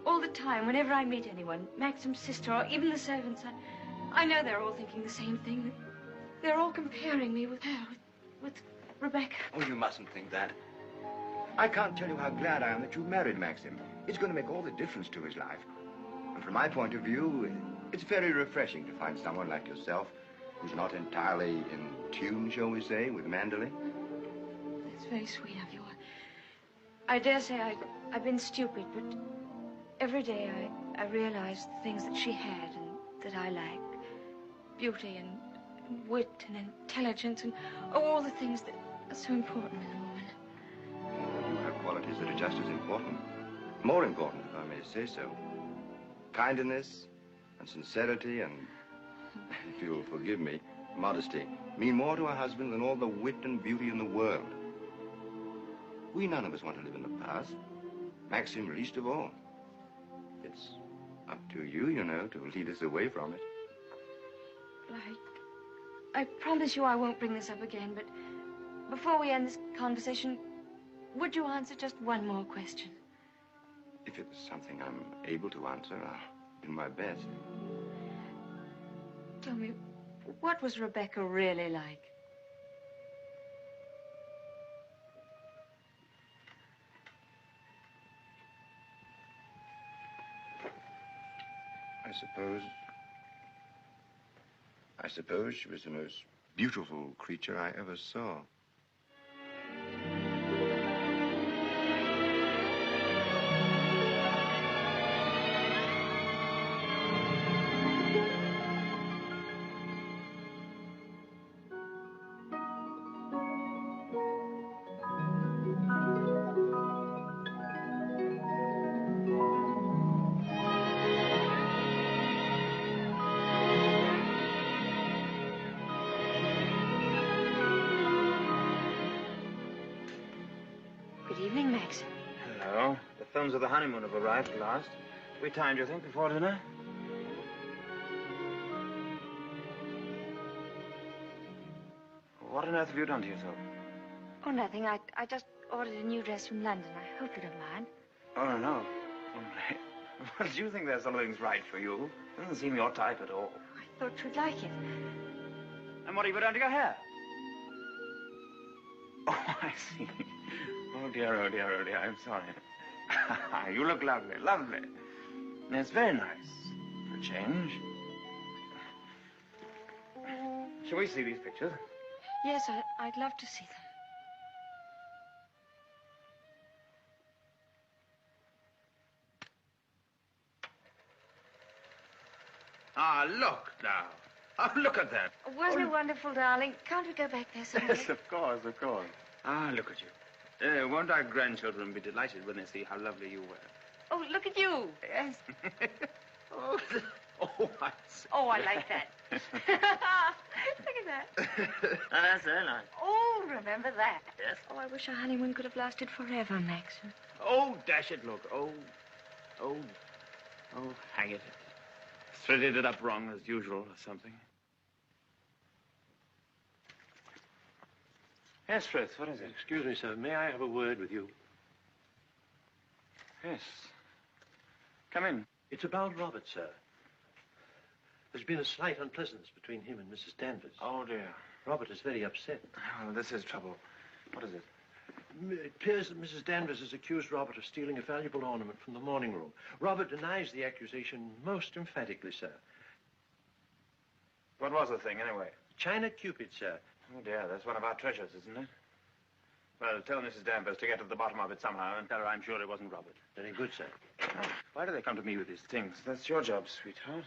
All the time, whenever I meet anyone, Maxim's sister or even the servants, I know they're all thinking the same thing. They're all comparing me with her, with Rebecca. Oh, you mustn't think that. I can't tell you how glad I am that you married Maxim. It's going to make all the difference to his life. And from my point of view, it's very refreshing to find someone like yourself who's not entirely in tune, shall we say, with Mandalay. That's very sweet of you. I dare say I've been stupid, but every day I realize the things that she had and that I lack. Beauty and wit and intelligence and all the things that are so important in a woman. Oh, you have qualities that are just as important. More important, if I may say so. Kindness and sincerity and, if you'll forgive me, modesty mean more to a husband than all the wit and beauty in the world. We none of us want to live in the past. Maxim least of all. It's up to you, you know, to lead us away from it. I promise you I won't bring this up again, but before we end this conversation, would you answer just one more question? If it's something I'm able to answer, I'll do my best. Tell me, what was Rebecca really like? I suppose she was the most beautiful creature I ever saw. Of the honeymoon have arrived at last. We timed, you think, before dinner? What on earth have you done to yourself? Oh, nothing. I just ordered a new dress from London. I hope you don't mind. Oh, no. Well, do you think there's something's right for you? Doesn't seem your type at all. I thought you'd like it. And what have you done to your hair? Oh, I see. Oh, dear, oh, dear, oh, dear. I'm sorry. You look lovely, lovely. And it's very nice for a change. Shall we see these pictures? Yes, I'd love to see them. Ah, look now. Oh, look at that. Wasn't it wonderful, darling? Can't we go back there someday? Yes, of course, of course. Ah, look at you. Won't our grandchildren be delighted when they see how lovely you were? Oh, look at you. Yes. Oh, I see. Oh, I like that. Look at that. That's very nice. Oh, remember that. Yes. Oh, I wish our honeymoon could have lasted forever, Maxim. Oh, dash it, look. Oh, hang it. Threaded it up wrong as usual or something. Yes, Frith, what is it? Excuse me, sir. May I have a word with you? Yes. Come in. It's about Robert, sir. There's been a slight unpleasantness between him and Mrs. Danvers. Oh, dear. Robert is very upset. Oh, this is trouble. What is it? It appears that Mrs. Danvers has accused Robert of stealing a valuable ornament from the morning room. Robert denies the accusation most emphatically, sir. What was the thing, anyway? China Cupid, sir. Oh, dear, that's one of our treasures, isn't it? Well, tell Mrs. Danvers to get to the bottom of it somehow and tell her I'm sure it wasn't Robert. Very good, sir. Oh, why do they come to me with these things? That's your job, sweetheart.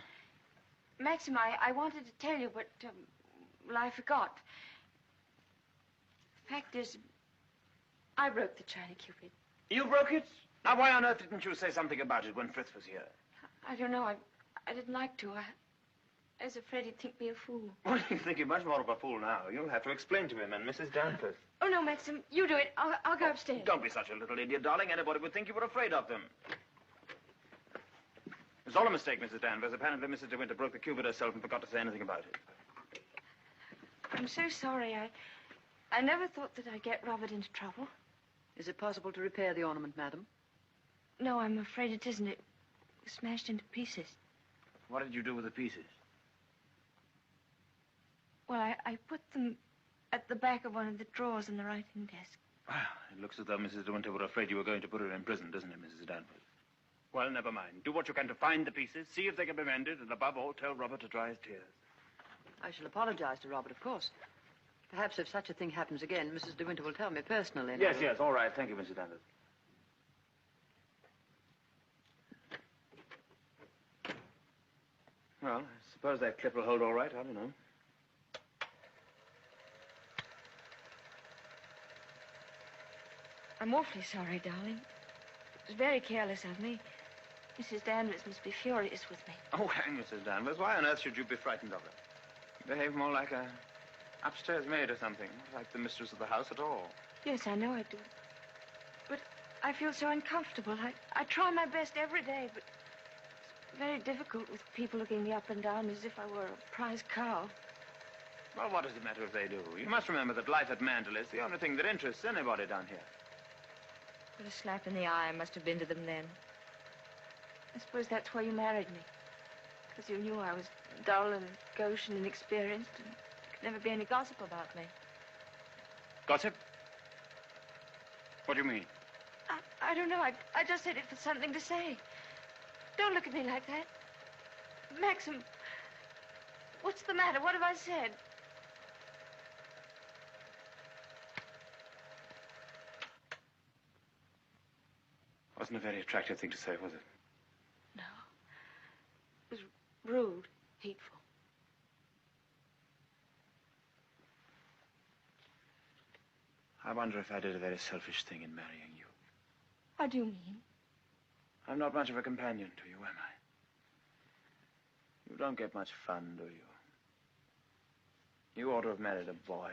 Maxim, I wanted to tell you, but, well, I forgot. Fact is, I broke the China Cupid. You broke it? Now, why on earth didn't you say something about it when Frith was here? I don't know. I didn't like to. I was afraid he'd think me a fool. Well, you think you're much more of a fool now. You'll have to explain to him and Mrs. Danvers. Oh, no, Maxim. You do it. I'll go upstairs. Don't be such a little idiot, darling. Anybody would think you were afraid of them. It was all a mistake, Mrs. Danvers. Apparently, Mrs. De Winter broke the cupid herself and forgot to say anything about it. I'm so sorry. I never thought that I'd get Robert into trouble. Is it possible to repair the ornament, madam? No, I'm afraid it isn't. It was smashed into pieces. What did you do with the pieces? Well, I put them at the back of one of the drawers in the writing desk. Well, it looks as though Mrs. De Winter were afraid you were going to put her in prison, doesn't it, Mrs. Danvers? Well, never mind. Do what you can to find the pieces, see if they can be mended, and above all, tell Robert to dry his tears. I shall apologize to Robert, of course. Perhaps if such a thing happens again, Mrs. De Winter will tell me personally. Yes, yes, all right. Thank you, Mrs. Danvers. Well, I suppose that clip will hold all right. I don't know. I'm awfully sorry, darling. It was very careless of me. Mrs. Danvers must be furious with me. Oh, hang Mrs. Danvers. Why on earth should you be frightened of her? You behave more like a upstairs maid or something, not like the mistress of the house at all. Yes, I know I do. But I feel so uncomfortable. I try my best every day, but it's very difficult with people looking me up and down as if I were a prize cow. Well, what does it matter if they do? You must remember that life at Mandel is the only thing that interests anybody down here. What a slap in the eye I must have been to them then. I suppose that's why you married me. Because you knew I was dull and gauche and inexperienced, and there could never be any gossip about me. Gossip? What do you mean? I don't know. I just said it for something to say. Don't look at me like that. Maxim, what's the matter? What have I said? Wasn't a very attractive thing to say, was it? No. It was rude, hateful. I wonder if I did a very selfish thing in marrying you. What do you mean? I'm not much of a companion to you, am I? You don't get much fun, do you? You ought to have married a boy.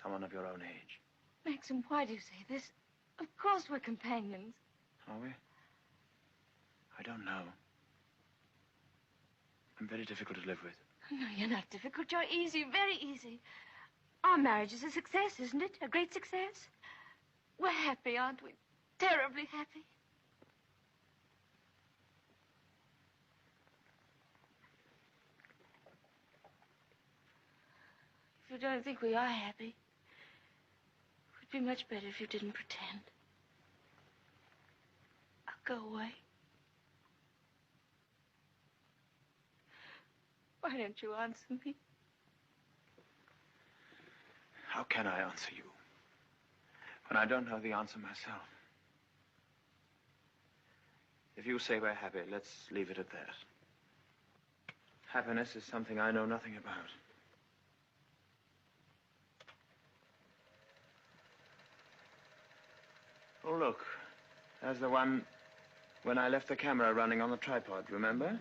Someone of your own age. Maxim, why do you say this? Of course we're companions. Are we? I don't know. I'm very difficult to live with. No, you're not difficult. You're easy, very easy. Our marriage is a success, isn't it? A great success? We're happy, aren't we? Terribly happy. If you don't think we are happy, it would be much better if you didn't pretend. I'll go away. Why don't you answer me? How can I answer you when I don't know the answer myself? If you say we're happy, let's leave it at that. Happiness is something I know nothing about. Oh, look. There's the one when I left the camera running on the tripod, remember?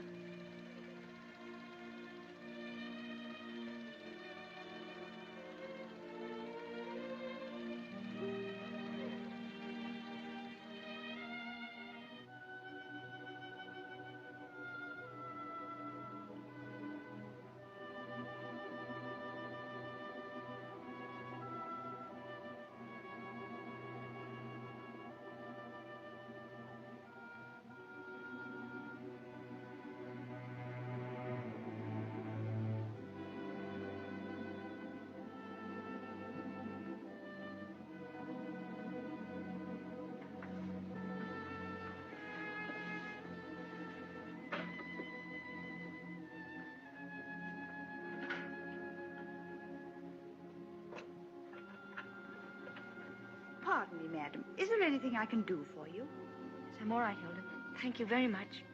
Pardon me, madam. Is there anything I can do for you? Yes, I'm all right, Hilda. Thank you very much.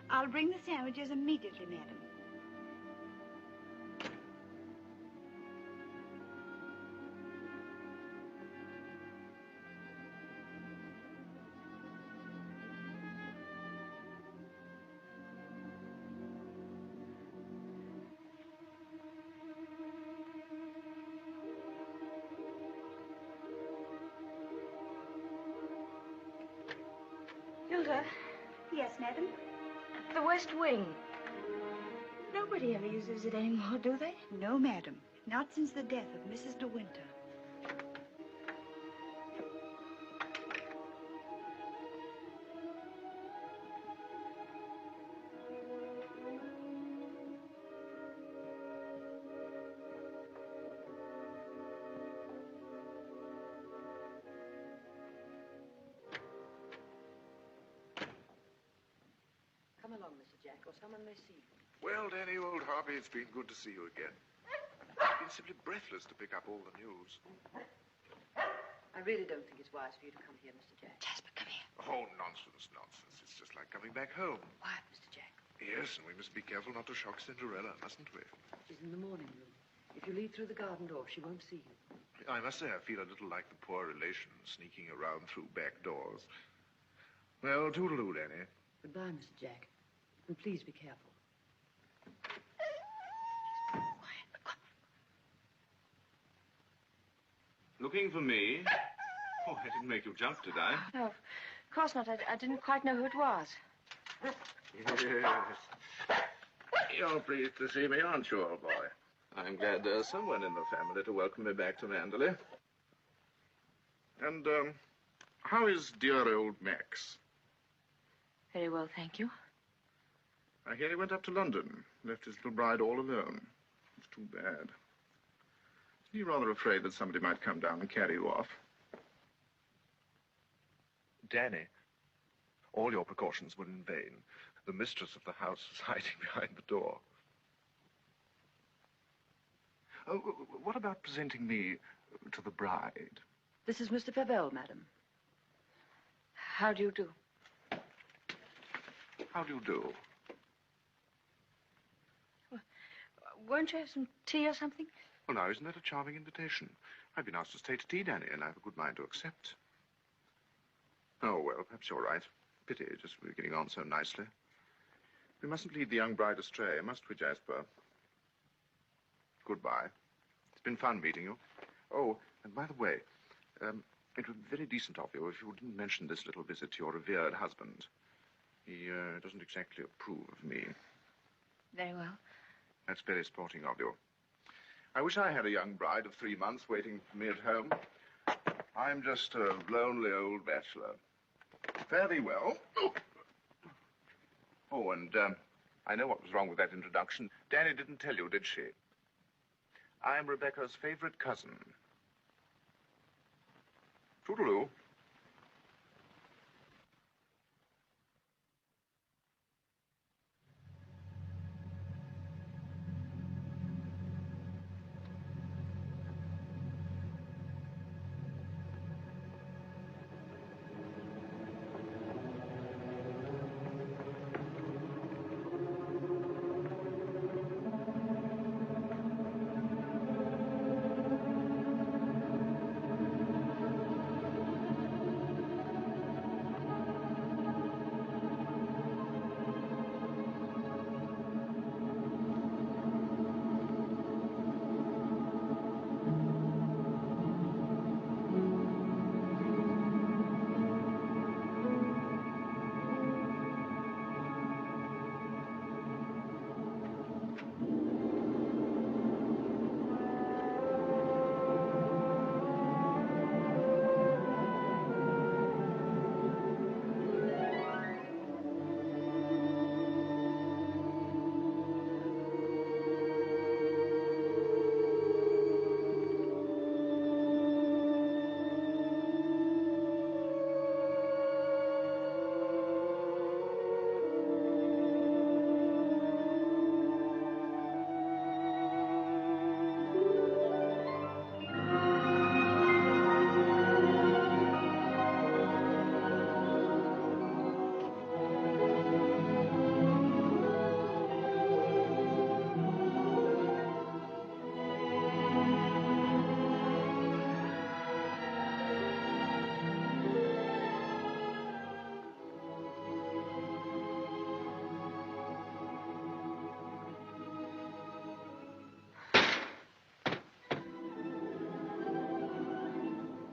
I'll bring the sandwiches immediately, madam. Hilda? Yes, madam? The West Wing. Nobody ever uses it anymore, do they? No, madam. Not since the death of Mrs. De Winter. Come along, Mr. Jack, or someone may see you. Well, Danny, old Harvey, it's been good to see you again. I've been simply breathless to pick up all the news. I really don't think it's wise for you to come here, Mr. Jack. Jasper, come here. Oh, nonsense, nonsense. It's just like coming back home. Quiet, Mr. Jack. Yes, and we must be careful not to shock Cinderella, mustn't we? She's in the morning room. If you leave through the garden door, she won't see you. I must say I feel a little like the poor relation sneaking around through back doors. Well, toodaloo, Danny. Goodbye, Mr. Jack. And please be careful. Looking for me? Oh, I didn't make you jump, did I? No, of course not. I didn't quite know who it was. Yes. You're pleased to see me, aren't you, old boy? I'm glad there's someone in the family to welcome me back to Manderley. And, how is dear old Max? Very well, thank you. I hear he went up to London, left his little bride all alone. It's too bad. Are you rather afraid that somebody might come down and carry you off? Danny, all your precautions were in vain. The mistress of the house is hiding behind the door. Oh, what about presenting me to the bride? This is Mr. Fabel, madam. How do you do? How do you do? Won't you have some tea or something? Well, now, isn't that a charming invitation? I've been asked to stay to tea, Danny, and I have a good mind to accept. Oh, well, perhaps you're right. Pity, just we're getting on so nicely. We mustn't lead the young bride astray, must we, Jasper? Goodbye. It's been fun meeting you. Oh, and by the way, it would be very decent of you if you didn't mention this little visit to your revered husband. He doesn't exactly approve of me. Very well. That's very sporting of you. I wish I had a young bride of 3 months waiting for me at home. I'm just a lonely old bachelor. Fare thee well. Oh, and I know what was wrong with that introduction. Danny didn't tell you, did she? I'm Rebecca's favorite cousin. Toodaloo.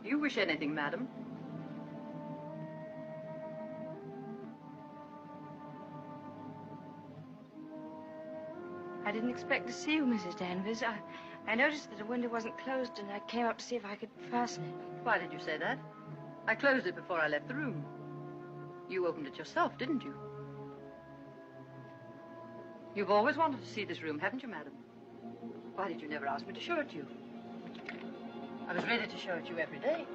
You wish anything, madam? I didn't expect to see you, Mrs. Danvers. I noticed that the window wasn't closed, and I came up to see if I could fasten it. Why did you say that? I closed it before I left the room. You opened it yourself, didn't you? You've always wanted to see this room, haven't you, madam? Why did you never ask me to show it to you? I was ready to show it to you every day.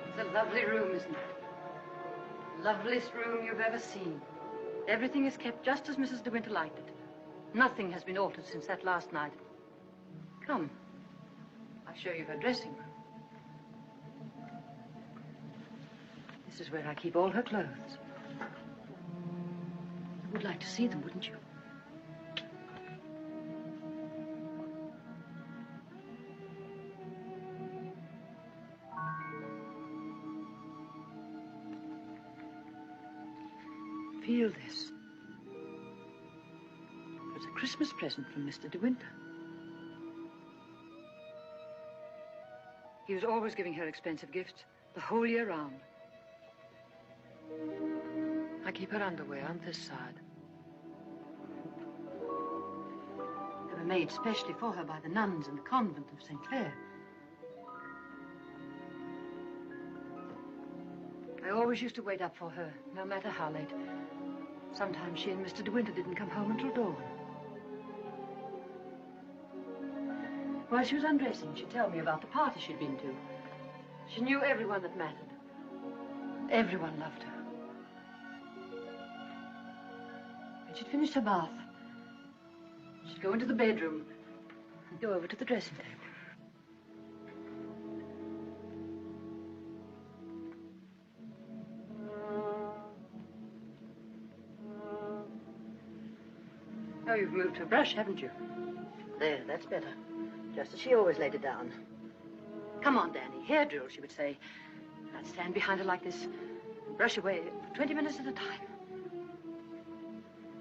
It's a lovely room, isn't it? Loveliest room you've ever seen. Everything is kept just as Mrs. De Winter liked it. Nothing has been altered since that last night. Come, I'll show you her dressing room. This is where I keep all her clothes. You would like to see them, wouldn't you? Feel this. It was a Christmas present from Mr. De Winter. He was always giving her expensive gifts the whole year round. I keep her underwear on this side. They were made specially for her by the nuns in the convent of St. Clair. I always used to wait up for her, no matter how late. Sometimes she and Mr. De Winter didn't come home until dawn. While she was undressing, she'd tell me about the party she'd been to. She knew everyone that mattered. Everyone loved her. When she'd finished her bath, she'd go into the bedroom and go over to the dressing table. Oh, you've moved her brush, haven't you? There, that's better. Just as she always laid it down. Come on, Danny. Hair drill, she would say. I'd stand behind her like this and brush away for 20 minutes at a time.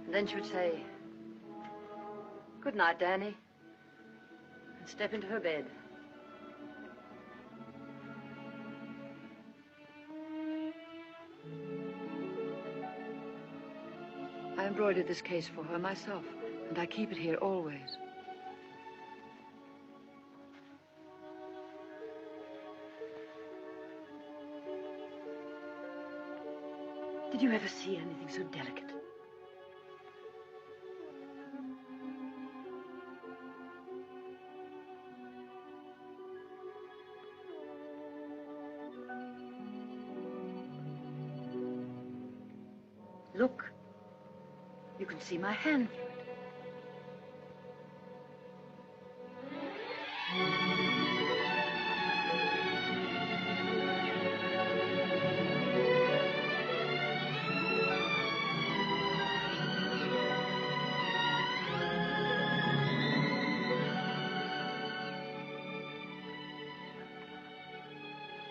And then she would say, "Good night, Danny," and step into her bed. I embroidered this case for her myself, and I keep it here always. Did you ever see anything so delicate? Look. You can see my hand through it.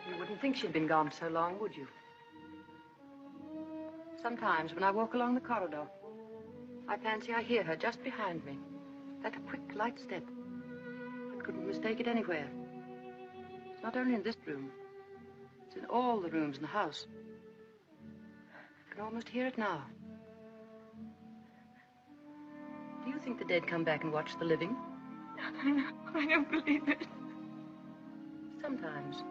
You wouldn't think she'd been gone so long, would you? Sometimes when I walk along the corridor, I fancy I hear her just behind me. Like a quick, light step. I couldn't mistake it anywhere. It's not only in this room. It's in all the rooms in the house. I can almost hear it now. Do you think the dead come back and watch the living? I don't believe it. Sometimes.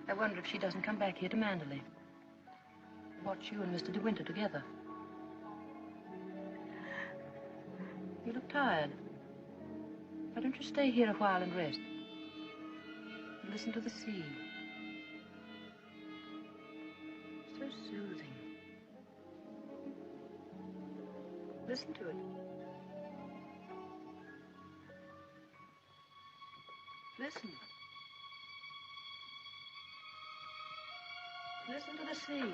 I wonder if she doesn't come back here to Manderley. Watch you and Mr. De Winter together. You look tired. Why don't you stay here a while and rest? And listen to the sea. So soothing. Listen to it. Listen. Listen to the sea.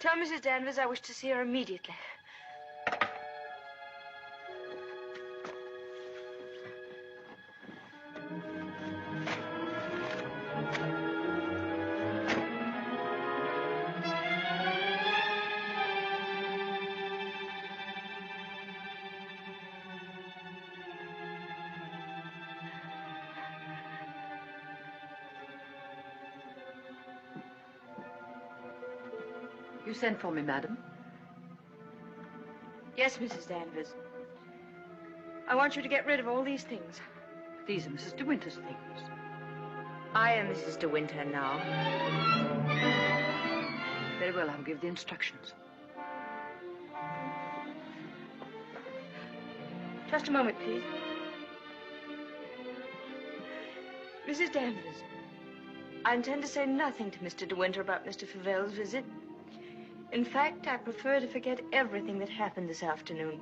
Tell Mrs. Danvers I wish to see her immediately. You sent for me, madam? Yes, Mrs. Danvers. I want you to get rid of all these things. These are Mrs. De Winter's things. I am Mrs. De Winter now. Very well, I'll give the instructions. Just a moment, please. Mrs. Danvers, I intend to say nothing to Mr. De Winter about Mr. Favel's visit. In fact, I prefer to forget everything that happened this afternoon.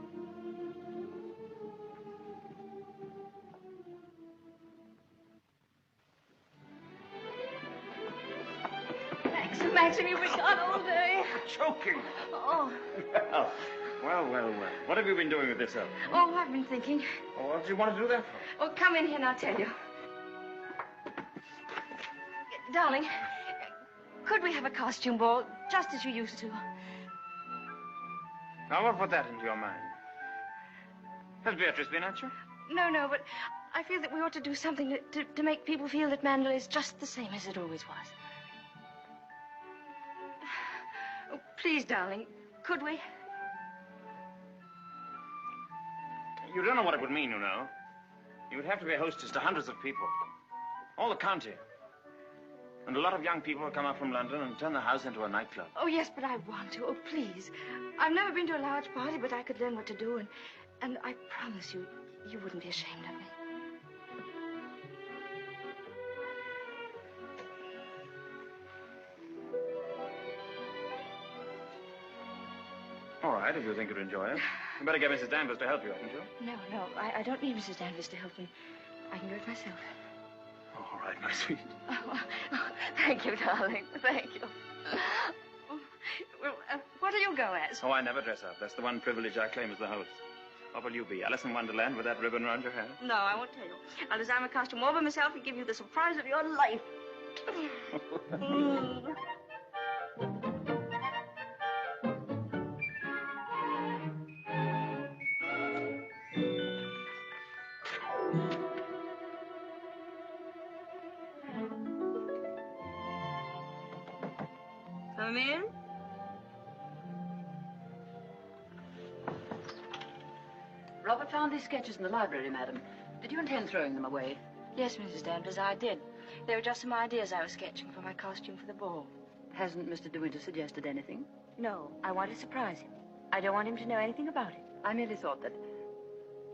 Maxim, you've been gone all day. Choking. Oh. Well. What have you been doing with yourself? Oh, I've been thinking. Oh, what do you want to do that for? Oh, come in here and I'll tell you. Darling, could we have a costume ball, just as you used to? Now, what put that into your mind? Has Beatrice been at you? No, but I feel that we ought to do something to make people feel that Mandalay is just the same as it always was. Please, darling, could we? You don't know what it would mean, you know. You would have to be a hostess to hundreds of people. All the county. And a lot of young people will come up from London and turn the house into a nightclub. Oh, yes, but I want to. Oh, please. I've never been to a large party, but I could learn what to do, and I promise you, you wouldn't be ashamed of me. All right, if you think you'd enjoy it. You better get Mrs. Danvers to help you, haven't you? No, I don't need Mrs. Danvers to help me. I can do it myself. Oh, all right, my sweet. Oh, thank you, darling. Thank you. Well, what do you go as? Oh, I never dress up. That's the one privilege I claim as the host. What will you be, Alice in Wonderland with that ribbon around your hair? No, I won't tell you. I'll design a costume all by myself and give you the surprise of your life. Come in. Robert found these sketches in the library, madam. Did you intend throwing them away? Yes, Mrs. Danvers, I did. They were just some ideas I was sketching for my costume for the ball. Hasn't Mr. De Winter suggested anything? No, I want to surprise him. I don't want him to know anything about it. I merely thought that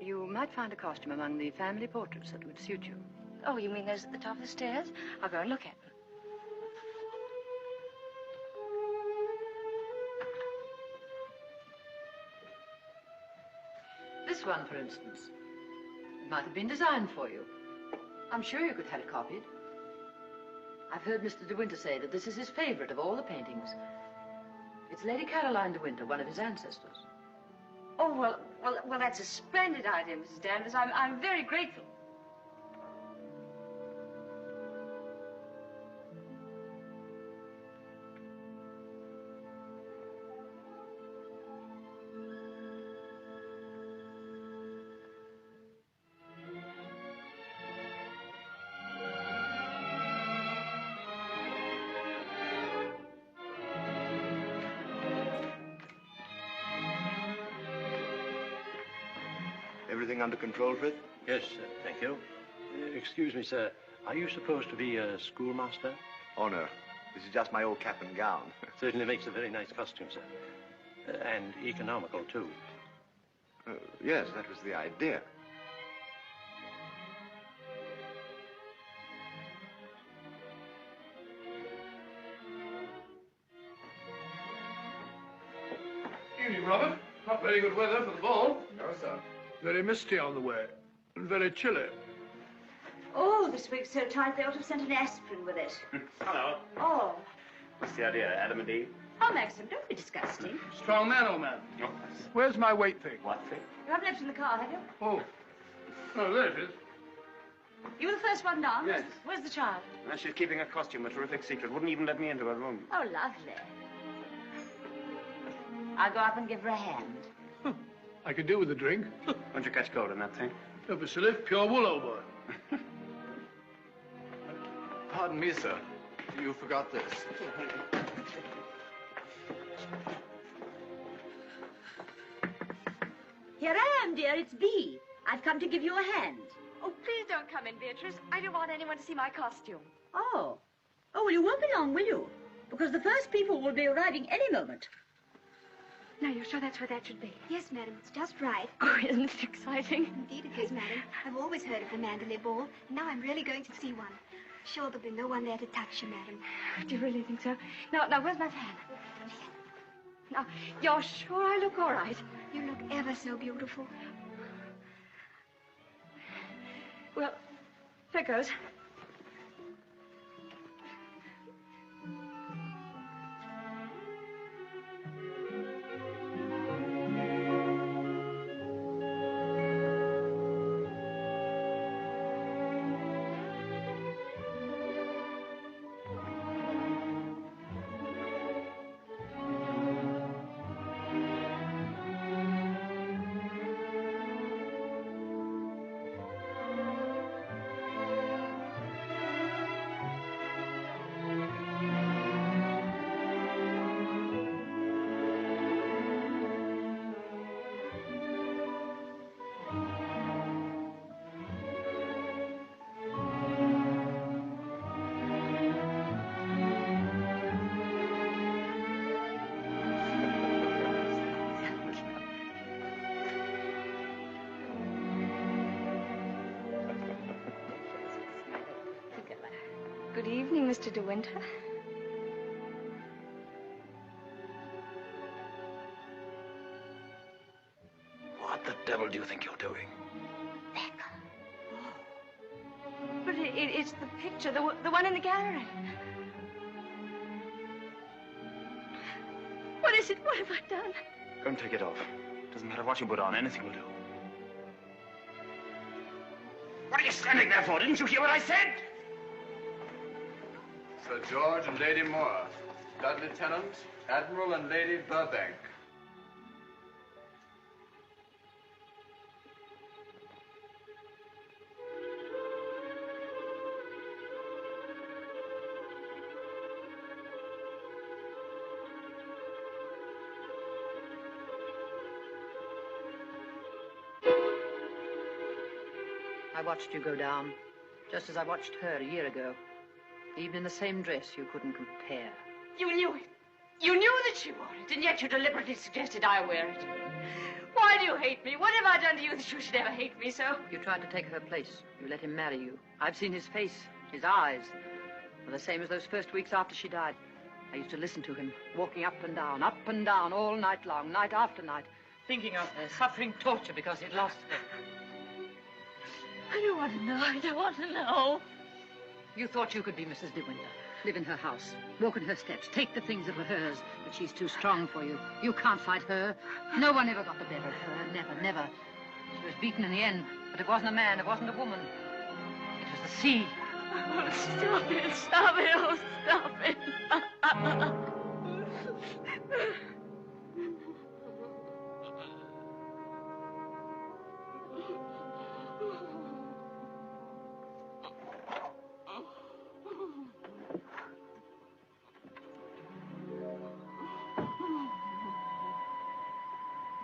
you might find a costume among the family portraits that would suit you. Oh, you mean those at the top of the stairs? I'll go and look at them. This one, for instance. It might have been designed for you. I'm sure you could have it copied. I've heard Mr. De Winter say that this is his favorite of all the paintings. It's Lady Caroline De Winter, one of his ancestors. Oh, well, that's a splendid idea, Mrs. Danvers. I'm very grateful. Everything under control, Frith? Yes, thank you. Excuse me, sir. Are you supposed to be a schoolmaster? Oh, no. This is just my old cap and gown. Certainly makes a very nice costume, sir. And economical, too. Yes, that was the idea. Evening, Robert. Not very good weather for the ball. No, sir. Very misty on the way, and very chilly. Oh, this wig's so tight they ought to have sent an aspirin with it. Hello. Oh. What's the idea, Adam and Eve? Oh, Maxim, don't be disgusting. Strong man, old man. Oh, Where's my weight thing? what thing? You haven't left it in the car, have you? Oh. Oh, there it is. You were the first one down? Yes. Where's the child? And she's keeping her costume a terrific secret. Wouldn't even let me into her room. Oh, lovely. I'll go up and give her a hand. I could do with a drink. Won't you catch cold in that thing? Don't be silly. Pure wool, old boy. Pardon me, sir. You forgot this. Here I am, dear. It's Bee. I've come to give you a hand. Oh, please don't come in, Beatrice. I don't want anyone to see my costume. Oh. Oh, well, you won't be long, will you? Because the first people will be arriving any moment. Now, you're sure that's where that should be? Yes, madam, it's just right. Oh, isn't it exciting? Indeed it is, madam. I've always heard of the Mandalay Ball, and now I'm really going to see one. Sure there'll be no one there to touch you, madam. Do you really think so? Now, where's my fan? Now, you're sure I look all right? You look ever so beautiful. Well, there goes. Good evening, Mr. De Winter. What the devil do you think you're doing? But it's the picture, the one in the gallery. What is it? What have I done? Go and take it off. Doesn't matter what you put on, anything will do. What are you standing there for? Didn't you hear what I said? Sir George and Lady Moore. Blood Lieutenant, Admiral and Lady Burbank. I watched you go down, just as I watched her a year ago. Even in the same dress, you couldn't compare. You knew it. You knew that she wore it, and yet you deliberately suggested I wear it. Why do you hate me? What have I done to you that you should ever hate me so? You tried to take her place. You let him marry you. I've seen his face, his eyes. They're the same as those first weeks after she died. I used to listen to him, walking up and down, all night long, night after night, thinking of her, suffering torture because he'd lost her. I don't want to know. I don't want to know. You thought you could be Mrs. De Winter, live in her house, walk in her steps, take the things that were hers, but she's too strong for you. You can't fight her. No one ever got the better of her. Never, never. She was beaten in the end, but it wasn't a man, it wasn't a woman. It was the sea. Oh, stop it, stop it, oh, stop it.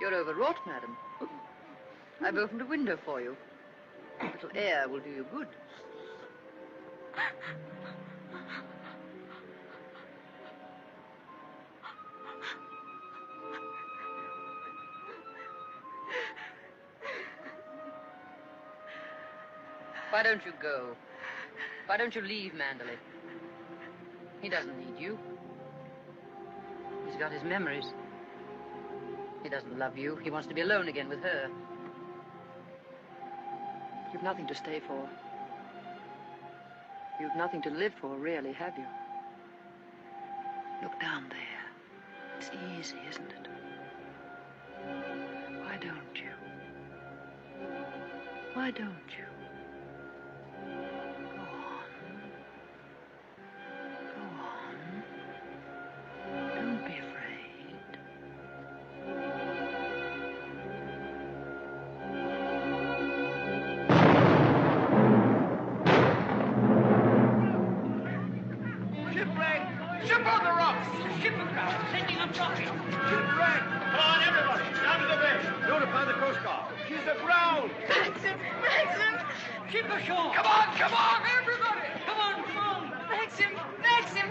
You're overwrought, madam. I've opened a window for you. A little air will do you good. Why don't you go? Why don't you leave Mandalay? He doesn't need you. He's got his memories. He doesn't love you. He wants to be alone again with her. You've nothing to stay for. You've nothing to live for, really, have you? Look down there. It's easy, isn't it? Why don't you? Why don't you? Go on. Go on. Don't be afraid. Ship on the rocks! Ship aground, sending up shocking! Shipwreck! Come on, everybody! Down to the bay! Notify the Coast Guard! She's aground! Maxim! Maxim! Ship ashore! Come on, everybody! Come on! Maxim! Maxim!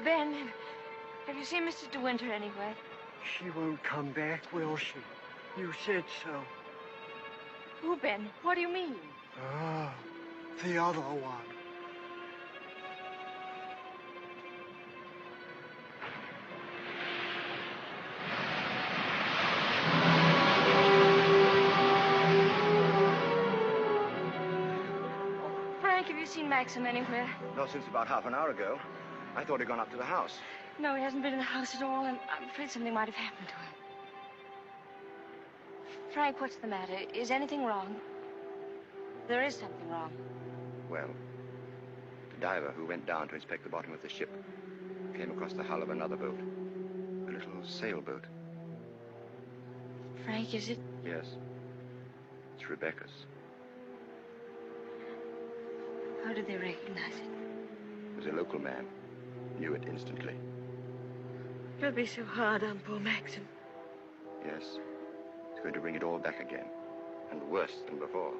Ben, have you seen Mr. De Winter anywhere? She won't come back, will she? You said so. Who, Ben? What do you mean? Ah, the other one. Frank, have you seen Maxim anywhere? Not since about half an hour ago. I thought he'd gone up to the house. No, he hasn't been in the house at all, and I'm afraid something might have happened to him. Frank, what's the matter? Is anything wrong? There is something wrong. Well, the diver who went down to inspect the bottom of the ship came across the hull of another boat. A little sailboat. Frank, is it? Yes. It's Rebecca's. How did they recognize it? was a local man. Knew it instantly. It'll be so hard on poor Maxim. Yes. It's going to bring it all back again. And worse than before.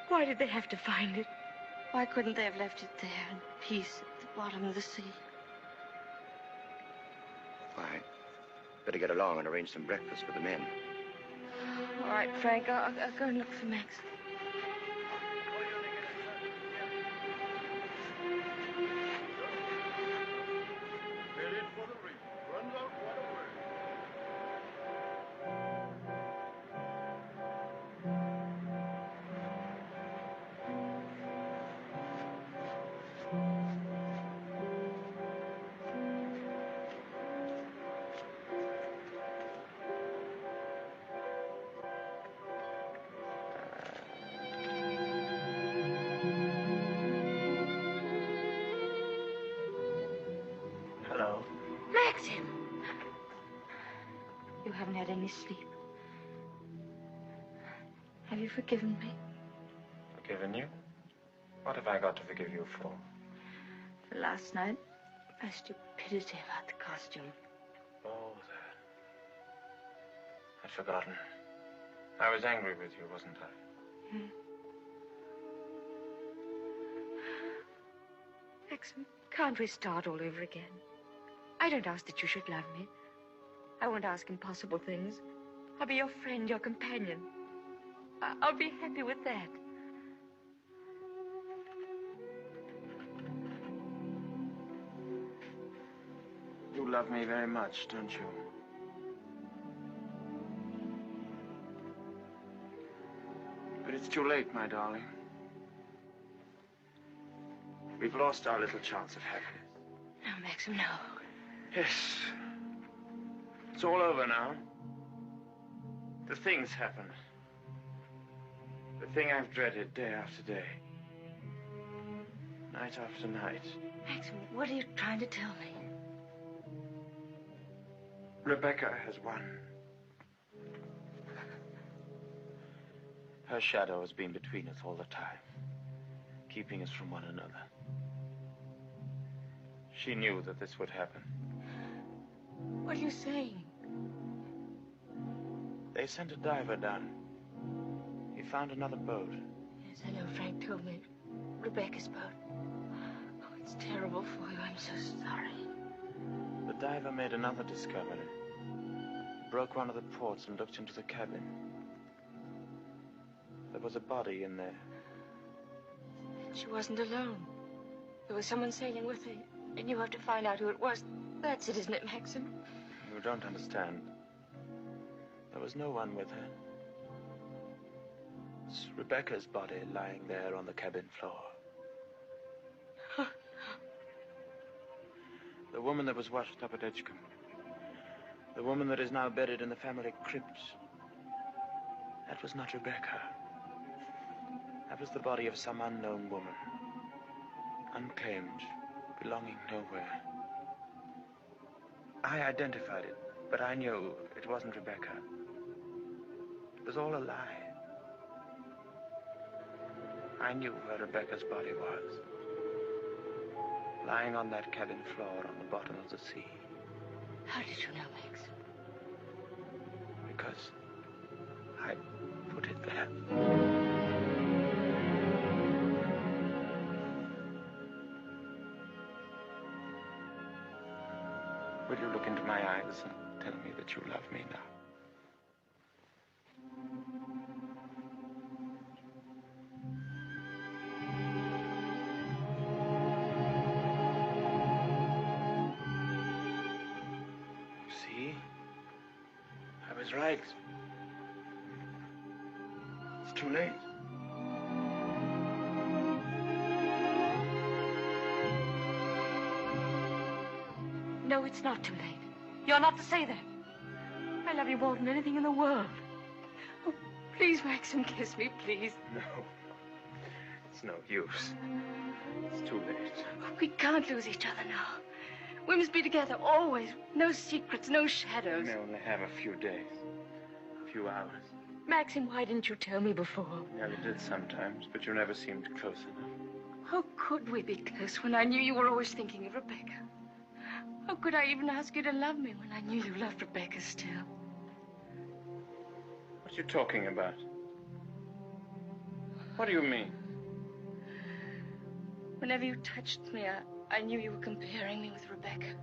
Why did they have to find it? Why couldn't they have left it there in peace at the bottom of the sea? Fine. Better get along and arrange some breakfast for the men. All right, Frank, I'll go and look for Maxim. Hello. Maxim! You haven't had any sleep. Have you forgiven me? Forgiven you? What have I got to forgive you for? For last night, my stupidity about the costume. Oh, that. I'd forgotten. I was angry with you, wasn't I? Hmm. Maxim, can't we start all over again? I don't ask that you should love me. I won't ask impossible things. I'll be your friend, your companion. I'll be happy with that. You love me very much, don't you? But it's too late, my darling. We've lost our little chance of happiness. No, Maxim, no. Yes. It's all over now. The thing's happened. The thing I've dreaded day after day. Night after night. Maxim, what are you trying to tell me? Rebecca has won. Her shadow has been between us all the time, keeping us from one another. She knew that this would happen. What are you saying? They sent a diver down. He found another boat. Yes, I know. Frank told me. Rebecca's boat. Oh, it's terrible for you. I'm so sorry. The diver made another discovery. Broke one of the ports and looked into the cabin. There was a body in there. She wasn't alone. There was someone sailing with her, and you have to find out who it was. That's it, isn't it, Maxim? You don't understand. There was no one with her. It's Rebecca's body lying there on the cabin floor. The woman that was washed up at Hitchcock. The woman that is now buried in the family crypt. That was not Rebecca. That was the body of some unknown woman. Unclaimed, belonging nowhere. I identified it, but I knew it wasn't Rebecca. It was all a lie. I knew where Rebecca's body was. Lying on that cabin floor on the bottom of the sea. How did you know, Max? Because I put it there. Will you look into my eyes and tell me that you love me now? See? I was right. It's too late. No, it's not too late. You're not to say that. I love you more than anything in the world. Oh, please, Maxim, kiss me, please. No. It's no use. It's too late. Oh, we can't lose each other now. We must be together always. No secrets, no shadows. We may only have a few days, a few hours. Maxim, why didn't you tell me before? Never did sometimes, but you never seemed close enough. How could we be close when I knew you were always thinking of Rebecca? How could I even ask you to love me when I knew you loved Rebecca still? What are you talking about? What do you mean? Whenever you touched me, I knew you were comparing me with Rebecca.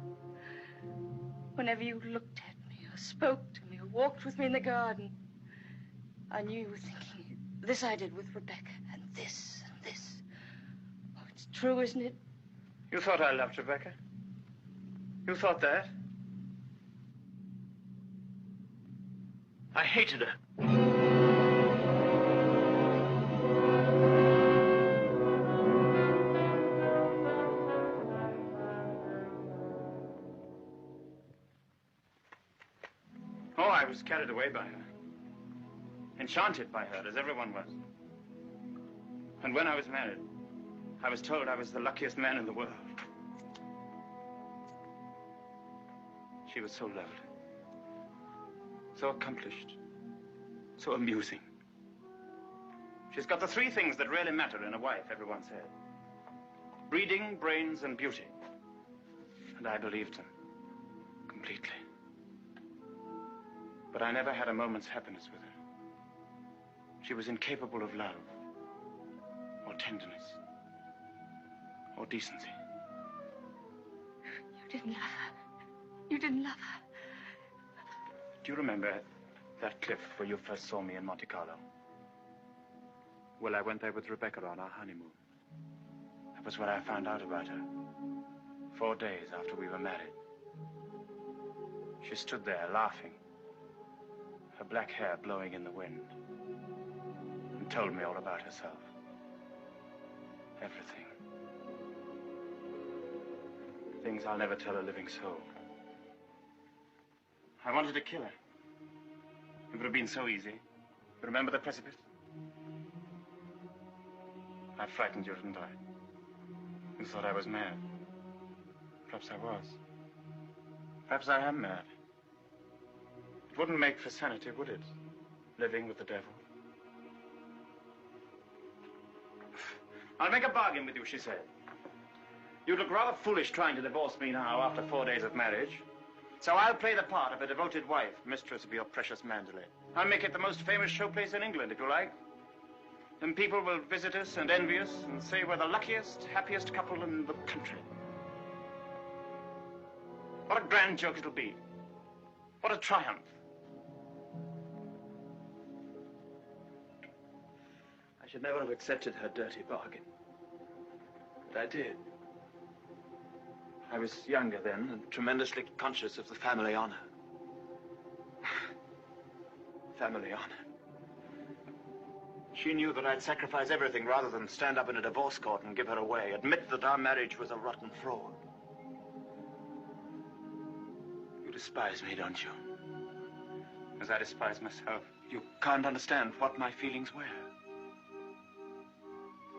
Whenever you looked at me, or spoke to me, or walked with me in the garden, I knew you were thinking, this I did with Rebecca, and this, and this. Oh, it's true, isn't it? You thought I loved Rebecca? You thought that? I hated her. Oh, I was carried away by her. Enchanted by her, as everyone was. And when I was married, I was told I was the luckiest man in the world. She was so lovely. So accomplished. So amusing. She's got the three things that really matter in a wife, everyone said. Breeding, brains, and beauty. And I believed them. Completely. But I never had a moment's happiness with her. She was incapable of love, or tenderness, or decency. You didn't love her. You didn't love her. Do you remember that cliff where you first saw me in Montecarlo? Well, I went there with Rebecca on our honeymoon. That was when I found out about her. 4 days after we were married. She stood there laughing, her black hair blowing in the wind, and told me all about herself. Everything. Things I'll never tell a living soul. I wanted to kill her. It would have been so easy. You remember the precipice? I frightened you, didn't I? You thought I was mad. Perhaps I was. Perhaps I am mad. It wouldn't make for sanity, would it? Living with the devil. I'll make a bargain with you, she said. You look rather foolish trying to divorce me now after 4 days of marriage. So I'll play the part of a devoted wife, mistress of your precious Mandalay. I'll make it the most famous showplace in England, if you like. And people will visit us and envy us and say we're the luckiest, happiest couple in the country. What a grand joke it'll be. What a triumph. I should never have accepted her dirty bargain. But I did. I was younger then and tremendously conscious of the family honor. Family honor. She knew that I'd sacrifice everything rather than stand up in a divorce court and give her away, admit that our marriage was a rotten fraud. You despise me, don't you? As I despise myself. You can't understand what my feelings were.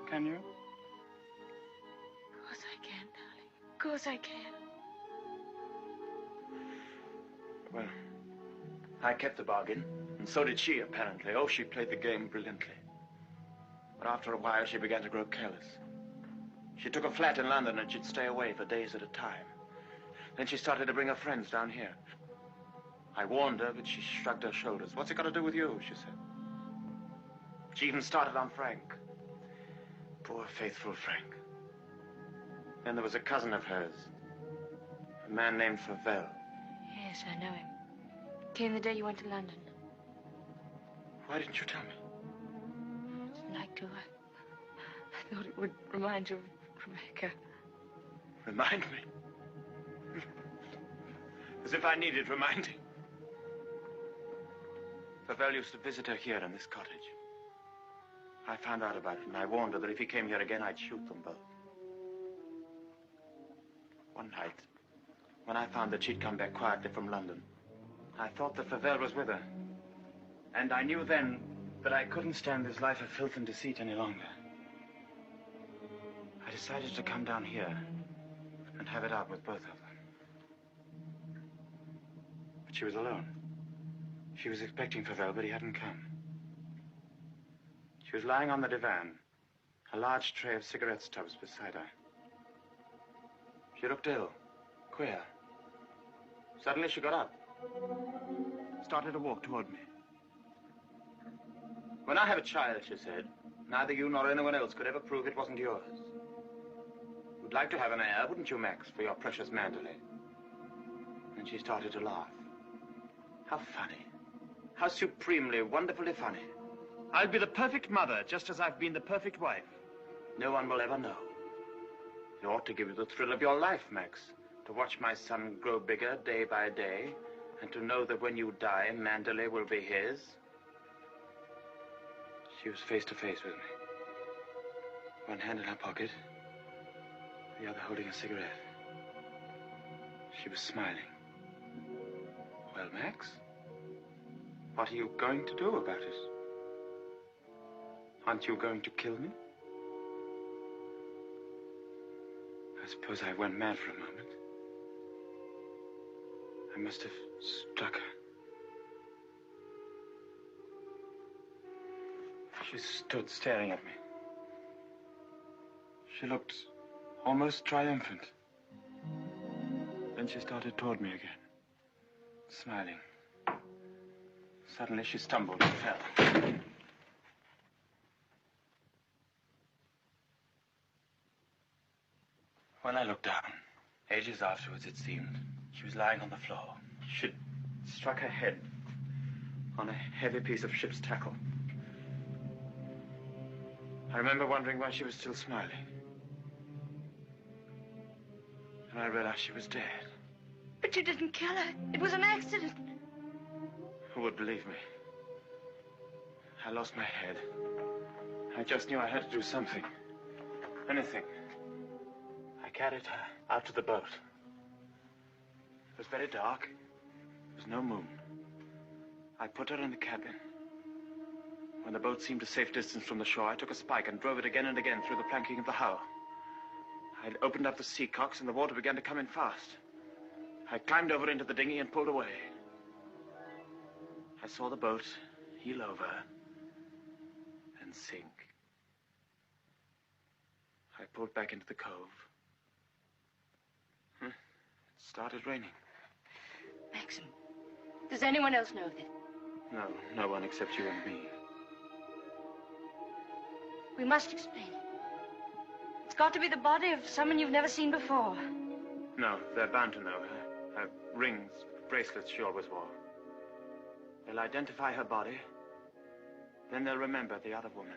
Can you? Of course I can, darling. Of course I can. Well, I kept the bargain, and so did she, apparently. Oh, she played the game brilliantly. But after a while, she began to grow careless. She took a flat in London, and she'd stay away for days at a time. Then she started to bring her friends down here. I warned her, but she shrugged her shoulders. What's it got to do with you, she said. She even started on Frank. Poor, faithful Frank. Then there was a cousin of hers, a man named Favell. Yes, I know him. Came the day you went to London. Why didn't you tell me? I didn't like to. I thought it would remind you of Rebecca. Remind me? As if I needed reminding. Favell used to visit her here in this cottage. I found out about it, and I warned her that if he came here again, I'd shoot them both. One night, when I found that she'd come back quietly from London, I thought that Favell was with her. And I knew then that I couldn't stand this life of filth and deceit any longer. I decided to come down here and have it out with both of them. But she was alone. She was expecting Favell, but he hadn't come. She was lying on the divan, a large tray of cigarette stubs beside her. She looked ill, queer. Suddenly she got up, started to walk toward me. When I have a child, she said, neither you nor anyone else could ever prove it wasn't yours. You'd like to have an heir, wouldn't you, Max, for your precious Mandalay? And she started to laugh. How funny. How supremely, wonderfully funny. I'll be the perfect mother, just as I've been the perfect wife. No one will ever know. It ought to give you the thrill of your life, Max, to watch my son grow bigger day by day, and to know that when you die, Mandalay will be his. She was face to face with me. One hand in her pocket, the other holding a cigarette. She was smiling. Well, Max, what are you going to do about it? Aren't you going to kill me? I suppose I went mad for a moment. I must have struck her. She stood staring at me. She looked almost triumphant. Then she started toward me again, smiling. Suddenly she stumbled and fell. When I looked down, ages afterwards it seemed, she was lying on the floor. She'd struck her head on a heavy piece of ship's tackle. I remember wondering why she was still smiling. And I realized she was dead. But you didn't kill her. It was an accident. Who would believe me? I lost my head. I just knew I had to do something. Anything. I carried her out to the boat. It was very dark. There was no moon. I put her in the cabin. When the boat seemed a safe distance from the shore, I took a spike and drove it again and again through the planking of the hull. I opened up the sea cocks and the water began to come in fast. I climbed over into the dinghy and pulled away. I saw the boat heel over and sink. I pulled back into the cove. It started raining. Maxim, does anyone else know that? No, no one except you and me. We must explain it. It's got to be the body of someone you've never seen before. No, they're bound to know her. Her rings, bracelets she always wore. They'll identify her body. Then they'll remember the other woman.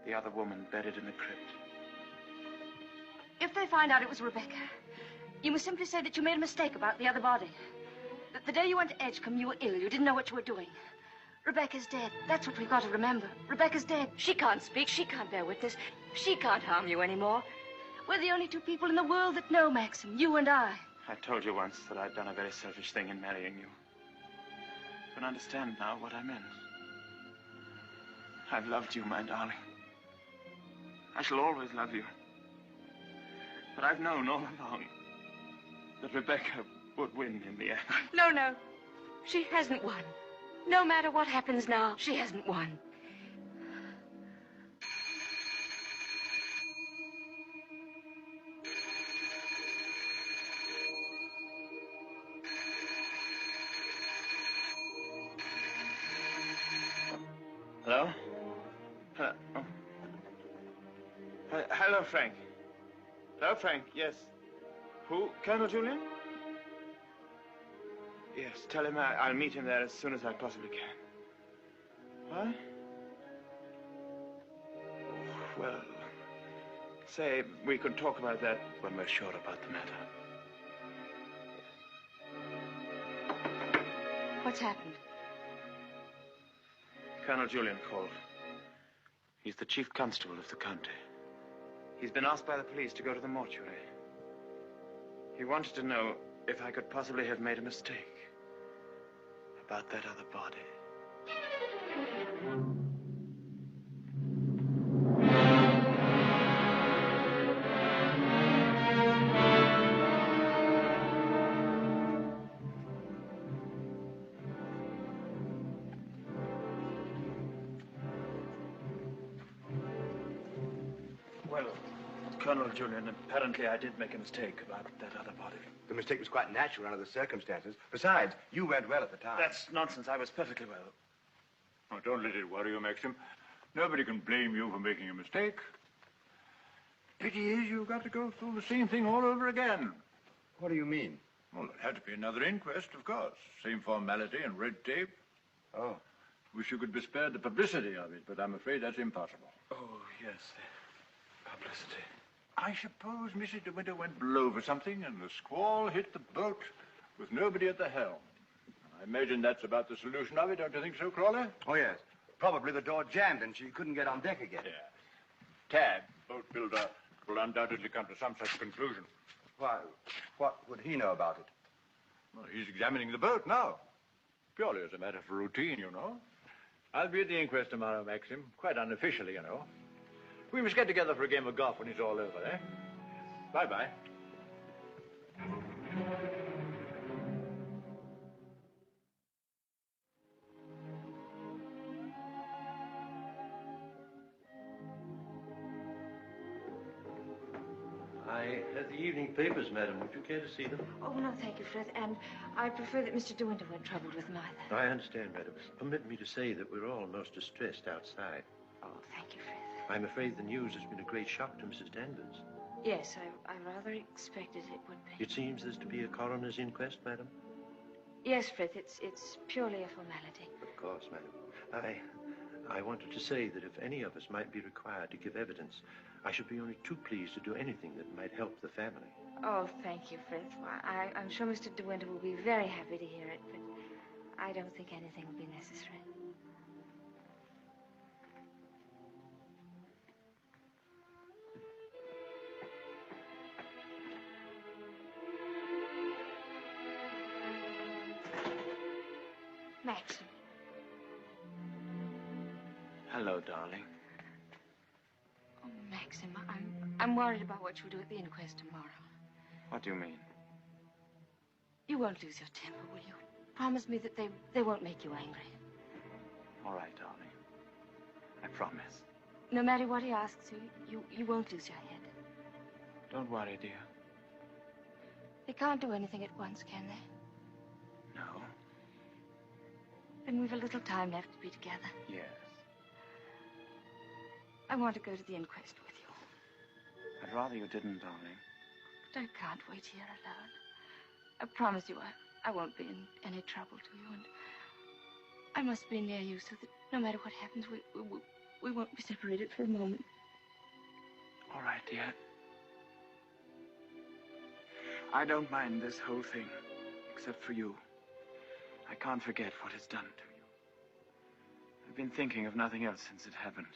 The other woman buried in the crypt. If they find out it was Rebecca, you must simply say that you made a mistake about the other body. That the day you went to Edgecombe, you were ill. You didn't know what you were doing. Rebecca's dead. That's what we've got to remember. Rebecca's dead. She can't speak. She can't bear witness. She can't harm you anymore. We're the only two people in the world that know, Maxim. You and I. I told you once that I'd done a very selfish thing in marrying you. You can understand now what I meant. I've loved you, my darling. I shall always love you. But I've known all along that Rebecca would win in the end. No, no. She hasn't won. No matter what happens now, she hasn't won. Hello? Oh. Hello, Frank. Hello, Frank. Yes. Who? Colonel Julian? Yes, tell him I'll meet him there as soon as I possibly can. What? Well, say we could talk about that when we're sure about the matter. What's happened? Colonel Julian called. He's the chief constable of the county. He's been asked by the police to go to the mortuary. He wanted to know if I could possibly have made a mistake about that other body. Well, Colonel Julian, apparently I did make a mistake about that other body. The mistake was quite natural under the circumstances. Besides, you went well at the time. That's nonsense. I was perfectly well. Oh, don't let it worry you, Maxim. Nobody can blame you for making a mistake. Pity is you've got to go through the same thing all over again. What do you mean? Well, there had to be another inquest, of course. Same formality and red tape. Oh. Wish you could be spared the publicity of it, but I'm afraid that's impossible. Oh, yes, the publicity. I suppose Mrs. De Winter went below for something, and the squall hit the boat with nobody at the helm. I imagine that's about the solution of it, don't you think so, Crawley? Oh, yes. Probably the door jammed and she couldn't get on deck again. Yeah. Tad, boat builder, will undoubtedly come to some such conclusion. Why, what would he know about it? Well, he's examining the boat now. Purely as a matter of routine, you know. I'll be at the inquest tomorrow, Maxim. Quite unofficially, you know. We must get together for a game of golf when it's all over, eh? Bye-bye. I have the evening papers, madam. Would you care to see them? Oh, no, thank you, Frith. And I prefer that Mr. De Winter weren't troubled with them either. I understand, madam. Permit me to say that we're all most distressed outside. Oh, thank you, Frith. I'm afraid the news has been a great shock to Mrs. Danvers. Yes, I rather expected it would be. It seems there's to be a coroner's inquest, madam? Yes, Frith, it's purely a formality. Of course, madam. I wanted to say that if any of us might be required to give evidence, I should be only too pleased to do anything that might help the family. Oh, thank you, Frith. Well, I'm sure Mr. De Winter will be very happy to hear it, but I don't think anything will be necessary. Maxim. Hello, darling. Oh, Maxim, I'm worried about what you'll do at the inquest tomorrow. What do you mean? You won't lose your temper, will you? Promise me that they won't make you angry. All right, darling. I promise. No matter what he asks you won't lose your head. Don't worry, dear. They can't do anything at once, can they? No. Then we've a little time left to be together. Yes. I want to go to the inquest with you. I'd rather you didn't, darling. But I can't wait here alone. I promise you I won't be in any trouble to you, and I must be near you so that no matter what happens, we won't be separated for a moment. All right, dear. I don't mind this whole thing, except for you. I can't forget what it's done to you. I've been thinking of nothing else since it happened.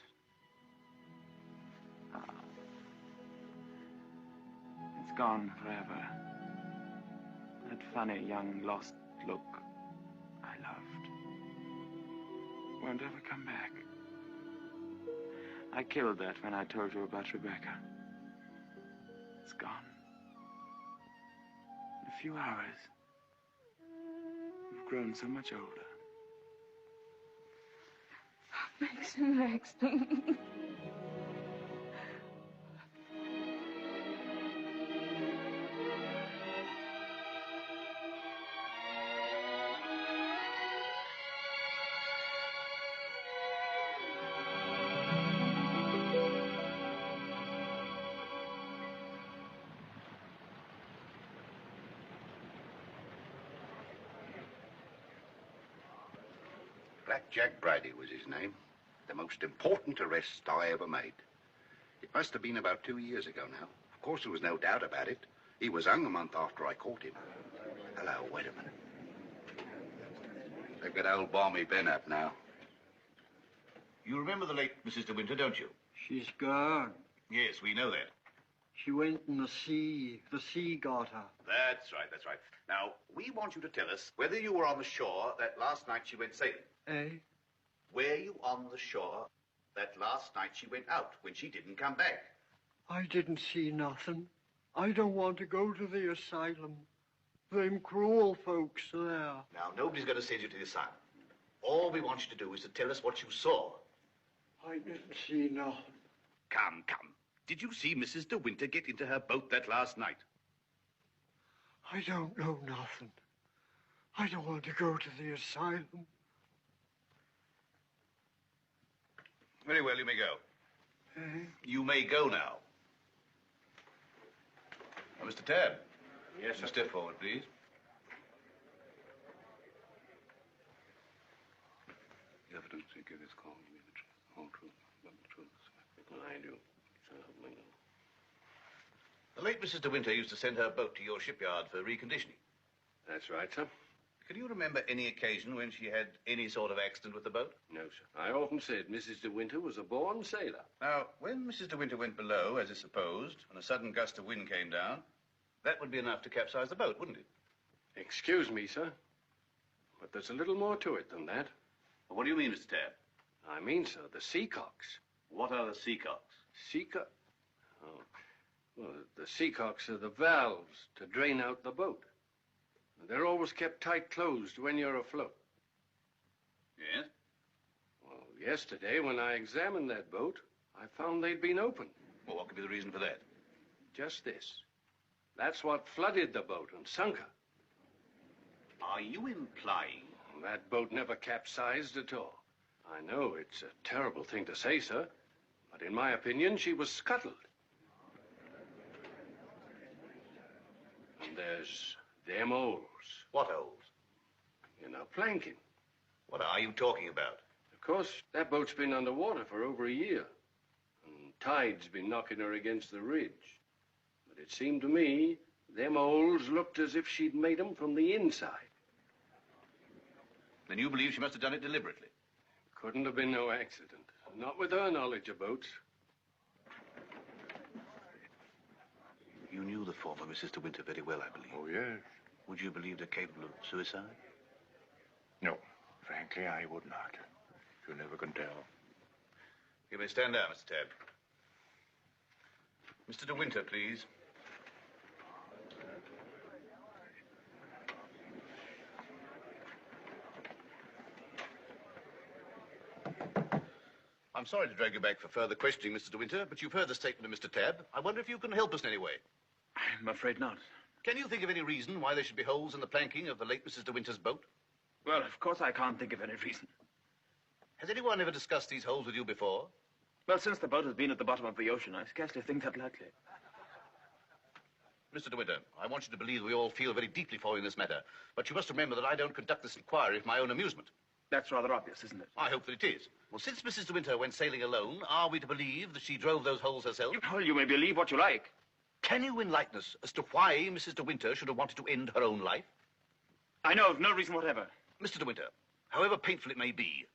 It's gone forever. That funny, young, lost look I loved won't ever come back. I killed that when I told you about Rebecca. It's gone. In a few hours, you've grown so much older. Maxim. Black Jack Brady was his name. The most important arrest I ever made. It must have been about 2 years ago now. Of course, there was no doubt about it. He was hung a month after I caught him. Hello, wait a minute. Look at old Balmy Ben up now. You remember the late Mrs. De Winter, don't you? She's gone. Yes, we know that. She went in the sea. The sea got her. That's right, that's right. Now, we want you to tell us whether you were on the shore that last night she went sailing. Eh? Were you on the shore that last night she went out when she didn't come back? I didn't see nothing. I don't want to go to the asylum. Them cruel folks there. Now, nobody's going to send you to the asylum. All we want you to do is to tell us what you saw. I didn't see nothing. Come. Did you see Mrs. De Winter get into her boat that last night? I don't know nothing. I don't want to go to the asylum. Very well, you may go. You may go now. Now, Mr. Tabb. Yes, sir. Step forward, please. The evidence you give is calling me the truth, whole truth, but the truth. I do. So help me. The late Mrs. De Winter used to send her boat to your shipyard for reconditioning. That's right, sir. Can you remember any occasion when she had any sort of accident with the boat? No, sir. I often said Mrs. De Winter was a born sailor. Now, when Mrs. De Winter went below, as is supposed, and a sudden gust of wind came down, that would be enough to capsize the boat, wouldn't it? Excuse me, sir, but there's a little more to it than that. Well, what do you mean, Mr. Tabb? I mean, sir, the seacocks. What are the seacocks? Seacock? Oh, well, the seacocks are the valves to drain out the boat. They're always kept tight closed when you're afloat. Yes? Well, yesterday, when I examined that boat, I found they'd been opened. Well, what could be the reason for that? Just this. That's what flooded the boat and sunk her. Are you implying? That boat never capsized at all. I know it's a terrible thing to say, sir, but in my opinion, she was scuttled. And there's them holes. What holes? In her planking. What are you talking about? Of course, that boat's been underwater for over a year. And tide's been knocking her against the ridge. But it seemed to me, them holes looked as if she'd made them from the inside. Then you believe she must have done it deliberately? Couldn't have been no accident. Not with her knowledge of boats. You knew the former Mrs. De Winter very well, I believe. Oh, yes. Would you believe her capable of suicide? No. Frankly, I would not. You never can tell. You may stand down, Mr. Tabb. Mr. De Winter, please. I'm sorry to drag you back for further questioning, Mr. De Winter, but you've heard the statement of Mr. Tabb. I wonder if you can help us in any way. I'm afraid not. Can you think of any reason why there should be holes in the planking of the late Mrs. De Winter's boat? Well, of course I can't think of any reason. Has anyone ever discussed these holes with you before? Well, since the boat has been at the bottom of the ocean, I scarcely think that likely. Mr. De Winter, I want you to believe we all feel very deeply for you in this matter, but you must remember that I don't conduct this inquiry for my own amusement. That's rather obvious, isn't it? I hope that it is. Well, since Mrs. De Winter went sailing alone, are we to believe that she drove those holes herself? Well, you may believe what you like. Can you enlighten us as to why Mrs. De Winter should have wanted to end her own life? I know of no reason whatever. Mr. De Winter, however painful it may be,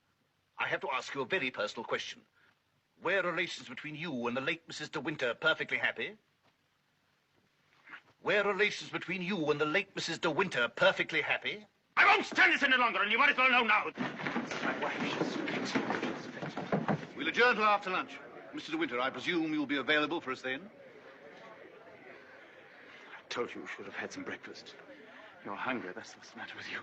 I have to ask you a very personal question. Were relations between you and the late Mrs. De Winter perfectly happy? Were relations between you and the late Mrs. De Winter perfectly happy? I won't stand this any longer, and you might as well know now. My wife, she's fit. We'll adjourn till after lunch. Mr. De Winter, I presume you'll be available for us then? I told you should have had some breakfast. You're hungry, that's what's the matter with you.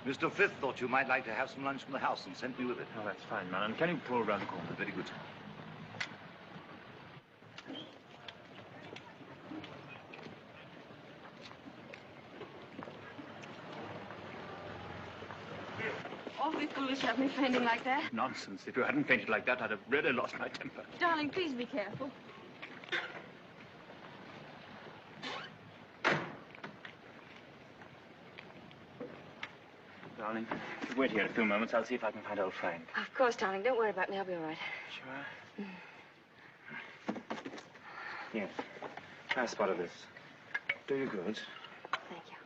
Mr. Fifth thought you might like to have some lunch from the house and sent me with it. Oh, that's fine, man. And can you pull around the corner? Very good. Awfully foolish to have me fainting like that. Nonsense. If you hadn't fainted like that, I'd have really lost my temper. Darling, please be careful. Darling, if you wait here a few moments, I'll see if I can find old Frank. Of course, darling. Don't worry about me. I'll be all right. Sure? Yes. I spotted this. Do you good. Thank you.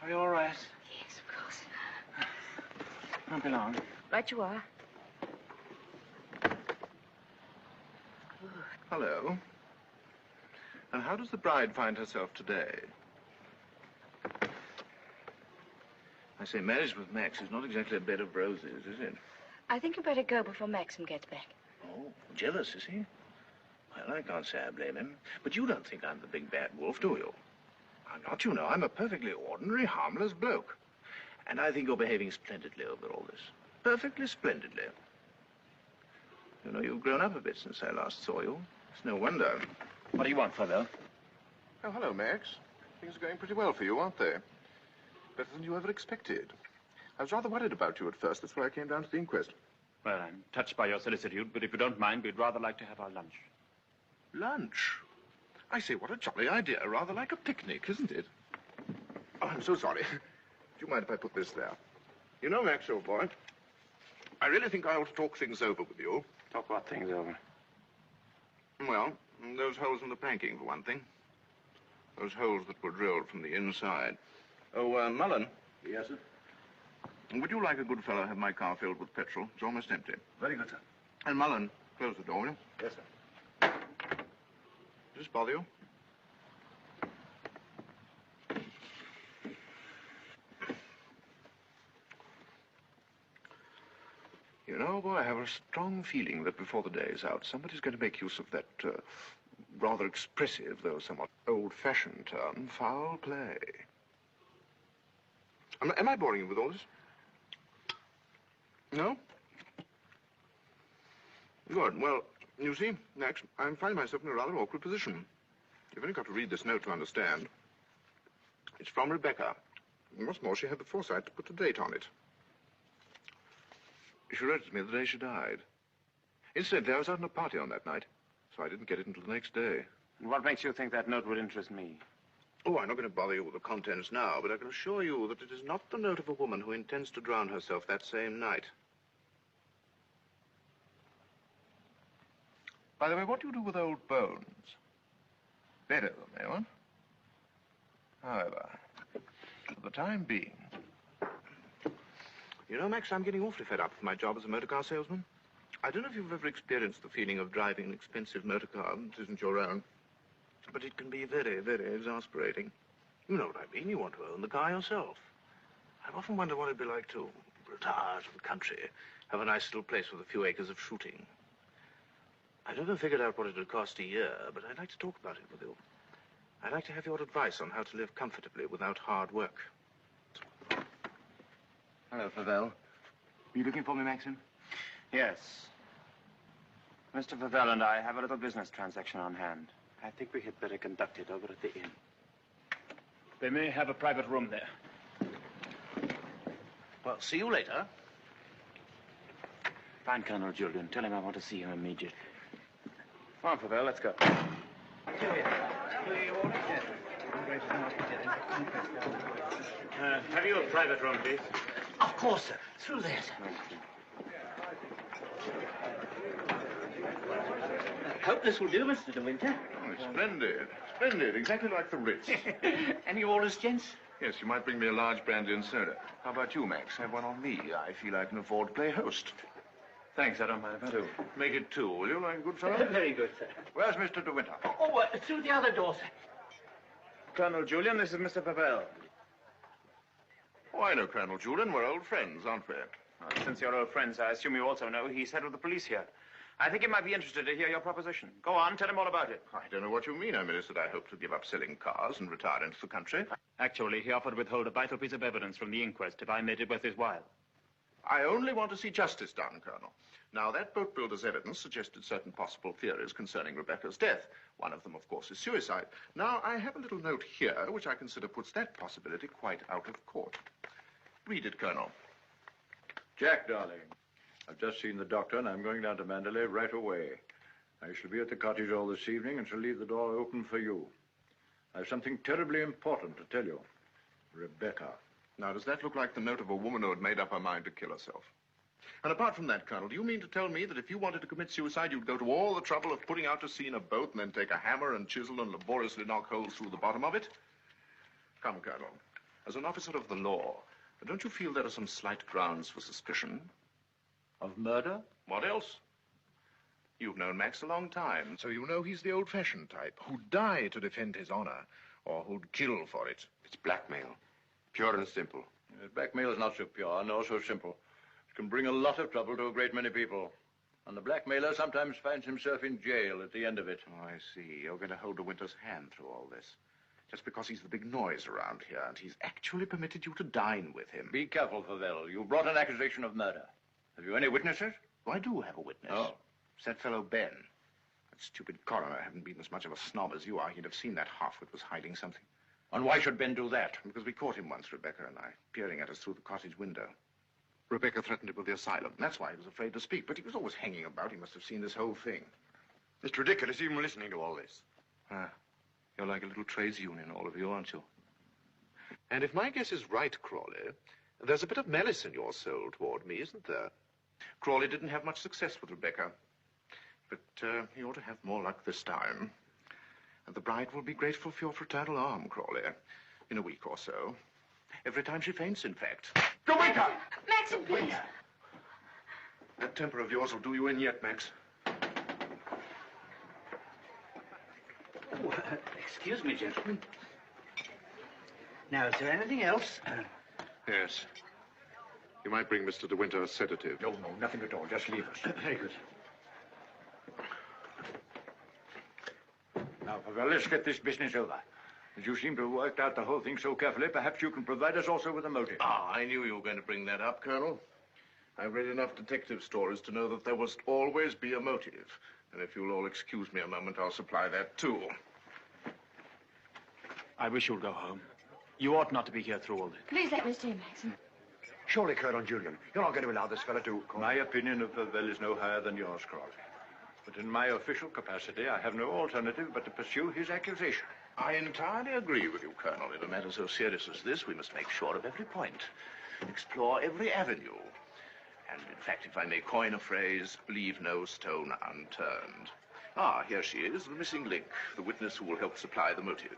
Are you all right? Yes, of course. Won't be long. Right you are. Hello. And how does the bride find herself today? I say, marriage with Max is not exactly a bed of roses, is it? I think you better go before Maxim gets back. Oh, jealous, is he? Well, I can't say I blame him. But you don't think I'm the big bad wolf, do you? I'm not, you know. I'm a perfectly ordinary, harmless bloke. And I think you're behaving splendidly over all this. Perfectly splendidly. You know, you've grown up a bit since I last saw you. It's no wonder. What do you want, Further? Oh, hello, Max. Things are going pretty well for you, aren't they? Better than you ever expected. I was rather worried about you at first. That's why I came down to the inquest. Well, I'm touched by your solicitude, but if you don't mind, we'd rather like to have our lunch. Lunch? I say, what a jolly idea. Rather like a picnic, isn't it? Oh, I'm so sorry. Do you mind if I put this there? You know, Max, old boy, I really think I ought to talk things over with you. Talk what things over? Well, those holes in the planking, for one thing. Those holes that were drilled from the inside. Oh, Mullen. Yes, sir? Would you like a good fellow have my car filled with petrol? It's almost empty. Very good, sir. And Mullen, close the door, will you? Yes, sir. Does this bother you? You know, boy, I have a strong feeling that before the day is out, somebody's going to make use of that rather expressive, though somewhat old-fashioned term, foul play. Am I boring you with all this? No? Good. Well, you see, Max, I'm finding myself in a rather awkward position. You've only got to read this note to understand. It's from Rebecca. And what's more, she had the foresight to put a date on it. She wrote it to me the day she died. Incidentally, I was out on a party on that night, so I didn't get it until the next day. And what makes you think that note would interest me? Oh, I'm not going to bother you with the contents now, but I can assure you that it is not the note of a woman who intends to drown herself that same night. By the way, what do you do with old bones? Bury them, eh, what? However, for the time being... You know, Max, I'm getting awfully fed up with my job as a motor car salesman. I don't know if you've ever experienced the feeling of driving an expensive motor car that isn't your own, but it can be very, very exasperating. You know what I mean. You want to own the car yourself. I've often wondered what it'd be like to retire to the country, have a nice little place with a few acres of shooting. I've never figured out what it would cost a year, but I'd like to talk about it with you. I'd like to have your advice on how to live comfortably without hard work. Hello, Favell. Are you looking for me, Maxim? Yes. Mr. Favell and I have a little business transaction on hand. I think we had better conduct it over at the inn. They may have a private room there. Well, see you later. Find Colonel Julian. Tell him I want to see him immediately. Come on, Favell, let's go. Have you a private room, please? Of course, sir. Through there, sir. Hope this will do, Mr. De Winter. Oh, it's splendid. Splendid. Exactly like the Ritz. Any orders, gents? Yes, you might bring me a large brandy and soda. How about you, Max? Have one on me. I feel I can afford to play host. Thanks, I don't mind if I do. Make it two, will you, like a good fellow? Very good, sir. Where's Mr. De Winter? Through the other door, sir. Colonel Julian, this is Mr. Favell. Oh, I know Colonel Julian. We're old friends, aren't we? Well, since you're old friends, I assume you also know he's head of the police here. I think he might be interested to hear your proposition. Go on, tell him all about it. I don't know what you mean. I mean, is that I hope to give up selling cars and retire into the country. Actually, he offered to withhold a vital piece of evidence from the inquest if I made it worth his while. I only want to see justice done, Colonel. Now, that boat builder's evidence suggested certain possible theories concerning Rebecca's death. One of them, of course, is suicide. Now, I have a little note here which I consider puts that possibility quite out of court. Read it, Colonel. Jack, darling, I've just seen the doctor, and I'm going down to Mandalay right away. I shall be at the cottage all this evening and shall leave the door open for you. I have something terribly important to tell you. Rebecca. Now, does that look like the note of a woman who had made up her mind to kill herself? And apart from that, Colonel, do you mean to tell me that if you wanted to commit suicide, you'd go to all the trouble of putting out to sea in a boat and then take a hammer and chisel and laboriously knock holes through the bottom of it? Come, Colonel. As an officer of the law, don't you feel there are some slight grounds for suspicion? Of murder? What else? You've known Max a long time, so you know he's the old-fashioned type, who'd die to defend his honor, or who'd kill for it. It's blackmail. Pure and simple. Blackmail is not so pure, nor so simple. It can bring a lot of trouble to a great many people. And the blackmailer sometimes finds himself in jail at the end of it. Oh, I see. You're going to hold De Winter's hand through all this. Just because he's the big noise around here, and he's actually permitted you to dine with him. Be careful, Favell. You brought an accusation of murder. Have you any witnesses? Well, I do have a witness. Oh. It's that fellow Ben. That stupid coroner hadn't been as much of a snob as you are. He'd have seen that half-wit was hiding something. And why should Ben do that? Because we caught him once, Rebecca and I, peering at us through the cottage window. Rebecca threatened him with the asylum. That's why he was afraid to speak. But he was always hanging about. He must have seen this whole thing. It's ridiculous even listening to all this. You're like a little trades union, all of you, aren't you? And if my guess is right, Crawley, there's a bit of malice in your soul toward me, isn't there? Crawley didn't have much success with Rebecca. But he ought to have more luck this time. And the bride will be grateful for your fraternal arm, Crawley, in a week or so. Every time she faints, in fact. Go wake up! Maxim, please. That temper of yours will do you in yet, Max. Oh, excuse me, gentlemen. Now, is there anything else? Yes. You might bring Mr. De Winter a sedative. No, nothing at all. Just leave us. Very good. Now, Favell, let's get this business over. As you seem to have worked out the whole thing so carefully, perhaps you can provide us also with a motive. I knew you were going to bring that up, Colonel. I've read enough detective stories to know that there must always be a motive. And if you'll all excuse me a moment, I'll supply that, too. I wish you'd go home. You ought not to be here through all this. Please let me stay, Maxim. Surely, Colonel Julian, you're not going to allow this fellow to... My opinion of Favell is no higher than yours, Crawley. But in my official capacity, I have no alternative but to pursue his accusation. I entirely agree with you, Colonel. In a matter so serious as this, we must make sure of every point, explore every avenue. And, in fact, if I may coin a phrase, leave no stone unturned. Here she is, the missing link, the witness who will help supply the motive.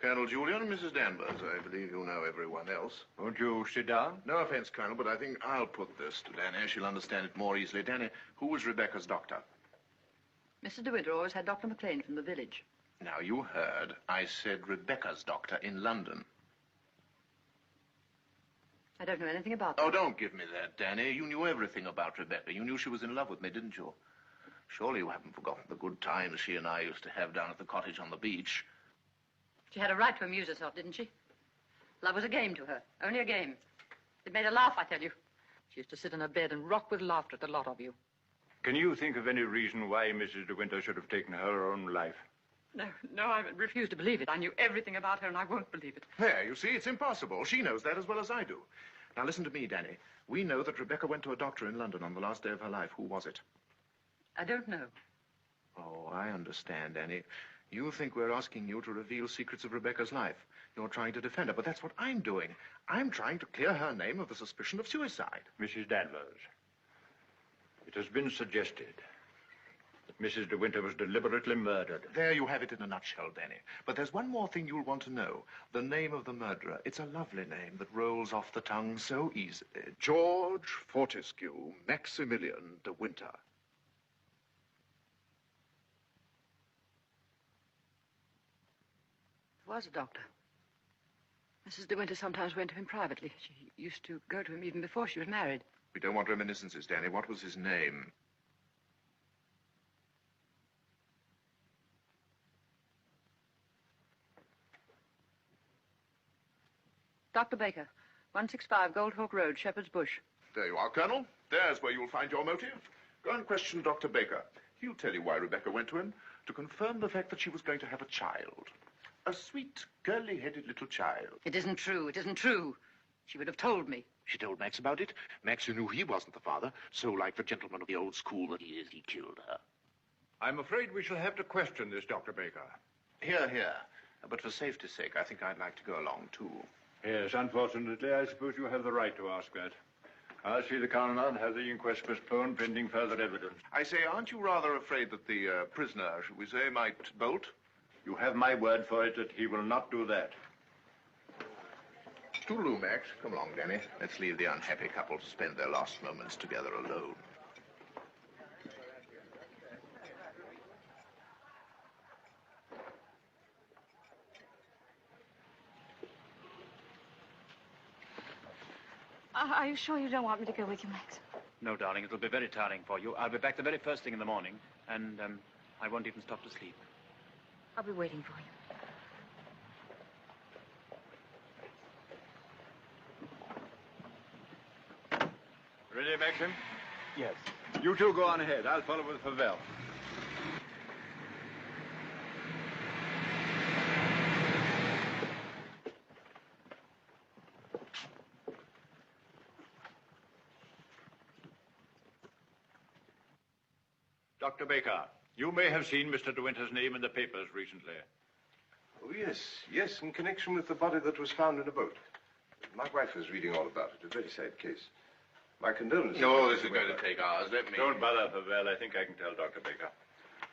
Colonel Julian and Mrs. Danvers, I believe you know everyone else. Won't you sit down? No offense, Colonel, but I think I'll put this to Danny. She'll understand it more easily. Danny, who was Rebecca's doctor? Mr. De Winter always had Dr. McLean from the village. Now, you heard. I said Rebecca's doctor in London. I don't know anything about that. Oh, don't give me that, Danny. You knew everything about Rebecca. You knew she was in love with me, didn't you? Surely you haven't forgotten the good times she and I used to have down at the cottage on the beach. She had a right to amuse herself, didn't she? Love was a game to her. Only a game. It made her laugh, I tell you. She used to sit in her bed and rock with laughter at the lot of you. Can you think of any reason why Mrs. De Winter should have taken her own life? No, I refuse to believe it. I knew everything about her, and I won't believe it. There, you see, it's impossible. She knows that as well as I do. Now, listen to me, Danny. We know that Rebecca went to a doctor in London on the last day of her life. Who was it? I don't know. Oh, I understand, Danny. You think we're asking you to reveal secrets of Rebecca's life. You're trying to defend her, but that's what I'm doing. I'm trying to clear her name of the suspicion of suicide. Mrs. Danvers, it has been suggested that Mrs. De Winter was deliberately murdered. There you have it in a nutshell, Danny. But there's one more thing you'll want to know. The name of the murderer. It's a lovely name that rolls off the tongue so easily. George Fortescue Maximilian De Winter. Was a doctor. Mrs. De Winter sometimes went to him privately. She used to go to him even before she was married. We don't want reminiscences, Danny. What was his name? Dr. Baker, 165 Goldhawk Road, Shepherd's Bush. There you are, Colonel. There's where you'll find your motive. Go and question Dr. Baker. He'll tell you why Rebecca went to him, to confirm the fact that she was going to have a child. A sweet, curly-headed little child. It isn't true. It isn't true. She would have told me. She told Max about it. Max knew he wasn't the father, so like the gentleman of the old school that he is, he killed her. I'm afraid we shall have to question this, Dr. Baker. Here, here. But for safety's sake, I think I'd like to go along, too. Yes, unfortunately, I suppose you have the right to ask that. I'll see the coroner and have the inquest postponed pending further evidence. I say, aren't you rather afraid that the prisoner, shall we say, might bolt? You have my word for it that he will not do that. Toodaloo, Max. Come along, Danny. Let's leave the unhappy couple to spend their last moments together alone. Are you sure you don't want me to go with you, Max? No, darling, it'll be very tiring for you. I'll be back the very first thing in the morning, and I won't even stop to sleep. I'll be waiting for you. Ready, Maxim? Yes. You two go on ahead. I'll follow with Favel. Dr. Baker, you may have seen Mr. De Winter's name in the papers recently. Oh, yes, in connection with the body that was found in a boat. My wife was reading all about it. A very sad case. My condolences. No, this is going to take hours. Let me... Don't bother, Favel. I think I can tell Dr. Baker.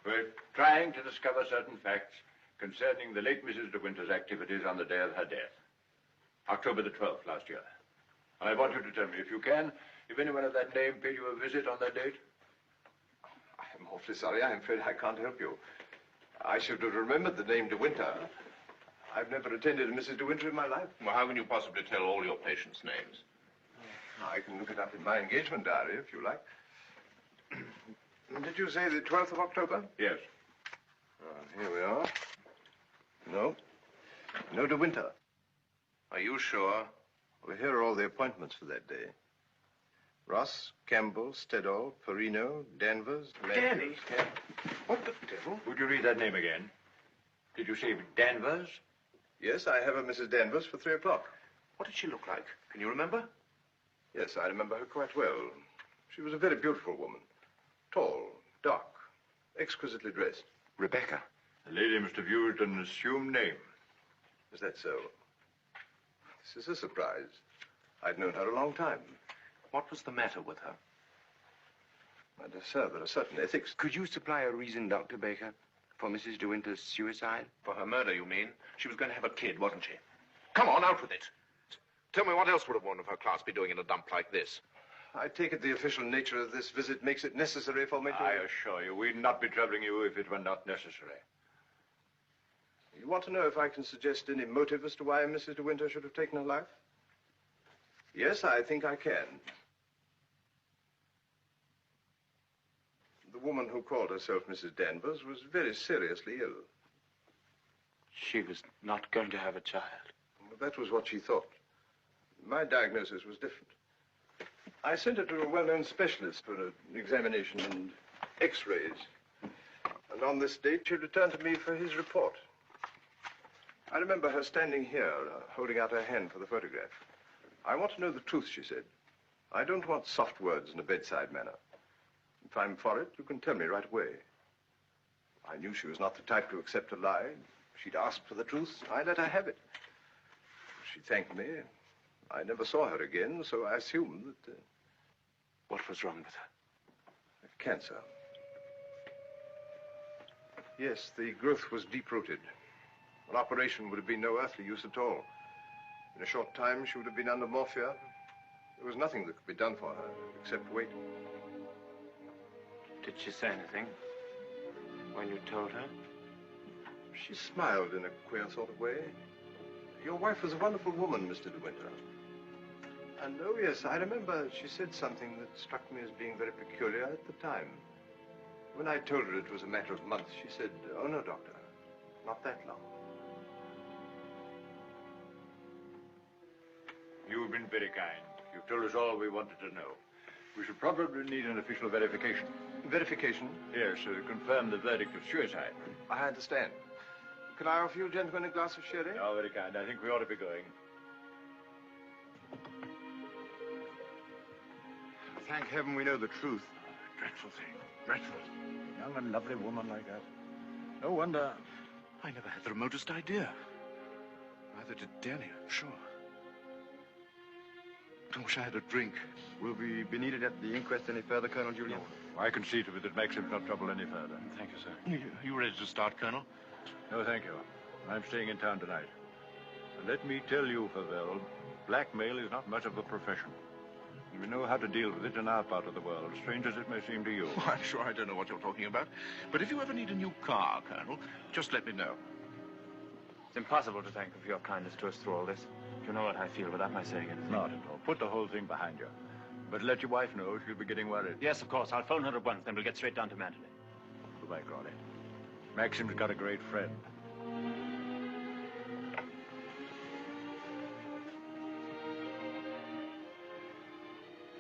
We're trying to discover certain facts concerning the late Mrs. De Winter's activities on the day of her death. October the 12th last year. I want you to tell me, if you can, if anyone of that name paid you a visit on that date. I'm awfully sorry. I'm afraid I can't help you. I should have remembered the name De Winter. I've never attended a Mrs. De Winter in my life. Well, how can you possibly tell all your patients' names? I can look it up in my engagement diary, if you like. Did you say the 12th of October? Yes. Here we are. No De Winter. Are you sure? Well, here are all the appointments for that day. Ross, Campbell, Stedall, Perino, Danvers... Danny? What the devil? Would you read that name again? Did you say Danvers? Yes, I have a Mrs. Danvers for 3 o'clock. What did she look like? Can you remember? Yes, I remember her quite well. She was a very beautiful woman. Tall, dark, exquisitely dressed. Rebecca. The lady must have used an assumed name. Is that so? This is a surprise. I'd known her a long time. What was the matter with her? My dear sir, there are certain ethics. Could you supply a reason, Dr. Baker, for Mrs. De Winter's suicide? For her murder, you mean? She was going to have a kid, wasn't she? Come on, out with it. Tell me, what else would a woman of her class be doing in a dump like this? I take it the official nature of this visit makes it necessary for me to... I assure you, we'd not be troubling you if it were not necessary. You want to know if I can suggest any motive as to why Mrs. De Winter should have taken her life? Yes, I think I can. The woman who called herself Mrs. Danvers was very seriously ill. She was not going to have a child. Well, that was what she thought. My diagnosis was different. I sent her to a well-known specialist for an examination and x-rays. And on this date, she returned to me for his report. I remember her standing here, holding out her hand for the photograph. I want to know the truth, she said. I don't want soft words in a bedside manner. If I'm for it, you can tell me right away. I knew she was not the type to accept a lie. She'd asked for the truth. I let her have it. She thanked me. I never saw her again, so I assumed that... What was wrong with her? Cancer. Yes, the growth was deep-rooted. An operation would have been no earthly use at all. In a short time, she would have been under morphia. There was nothing that could be done for her, except wait. Did she say anything when you told her? She smiled in a queer sort of way. Your wife was a wonderful woman, Mr. De Winter. And, oh, yes, I remember she said something that struck me as being very peculiar at the time. When I told her it was a matter of months, she said, "Oh, no, doctor, not that long." You've been very kind. You've told us all we wanted to know. We should probably need an official verification. Verification? Yes, to confirm the verdict of suicide. I understand. Can I offer you gentlemen a glass of sherry? Oh, very kind. I think we ought to be going. Thank heaven we know the truth. Dreadful thing. Dreadful. A young and lovely woman like that. No wonder. I never had the remotest idea. Neither did Danny, I'm sure. I wish I had a drink. Will we be needed at the inquest any further, Colonel Julian? I can see to it that Maxim's not trouble any further. Thank you, sir. You ready to start, Colonel? No, thank you. I'm staying in town tonight. And let me tell you, Favel, blackmail is not much of a profession. We know how to deal with it in our part of the world, strange as it may seem to you. Oh, I'm sure I don't know what you're talking about. But if you ever need a new car, Colonel, just let me know. It's impossible to thank you for your kindness to us through all this. You know what I feel without my saying anything. Not at all. Put the whole thing behind you. But let your wife know she'll be getting worried. Yes, of course. I'll phone her at once, then we'll get straight down to Mandalay. Goodbye, Crawley. Maxim's got a great friend.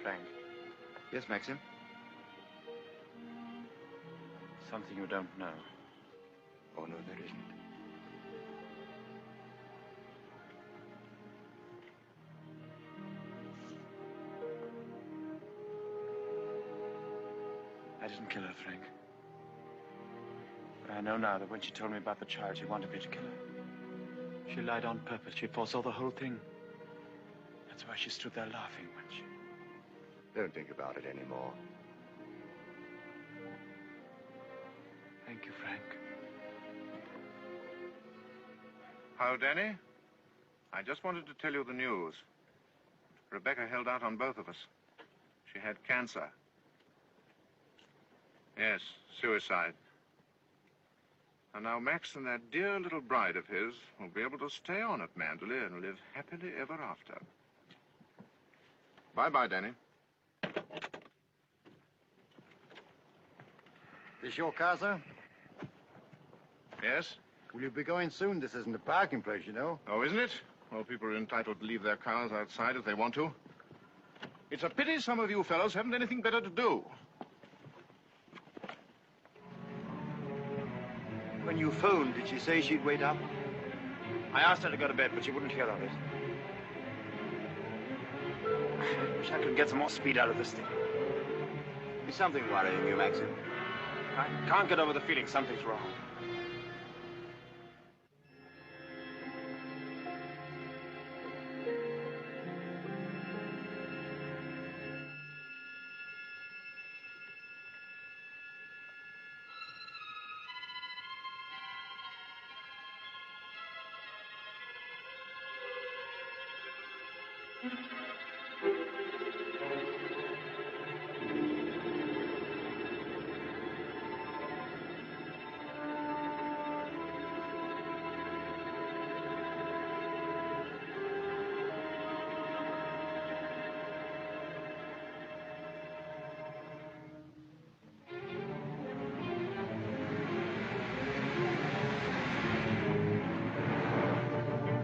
Frank, Yes, Maxim? Something you don't know. Oh, no, there isn't. I didn't kill her, Frank. But I know now that when she told me about the child, she wanted me to kill her. She lied on purpose. She foresaw the whole thing. That's why she stood there laughing when she... Don't think about it anymore. Thank you, Frank. How, Danny? I just wanted to tell you the news. Rebecca held out on both of us. She had cancer. Yes, suicide. And now Max and that dear little bride of his will be able to stay on at Manderley and live happily ever after. Bye-bye, Danny. This your car, sir? Yes? Will you be going soon? This isn't a parking place, you know. Oh, isn't it? Well, people are entitled to leave their cars outside if they want to. It's a pity some of you fellows haven't anything better to do. When you phoned, did she say she'd wait up? I asked her to go to bed, but she wouldn't hear of it. I wish I could get some more speed out of this thing. Is something worrying you, Maxim? I can't get over the feeling something's wrong.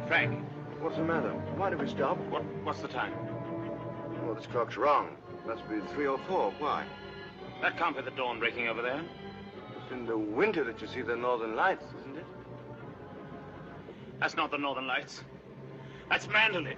Frank. What's the matter? Why did we stop? What's the time? Well, this clock's wrong. Must be 3 or 4. Why? That can't be the dawn breaking over there. It's in the winter that you see the northern lights, isn't it? That's not the northern lights. That's Manderley.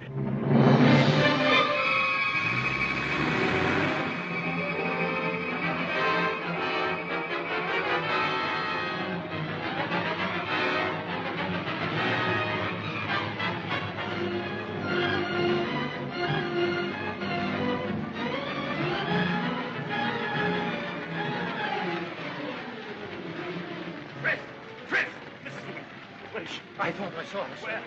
I thought I saw her. Where?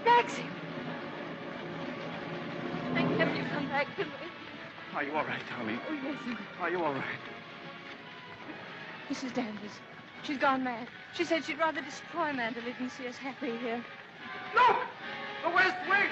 Maxim! Thank heaven you've come back to me. Are you all right, darling? Oh, yes. Are you all right? Mrs. Danvers. She's gone mad. She said she'd rather destroy Manderley than see us happy here. Look! The West Wing!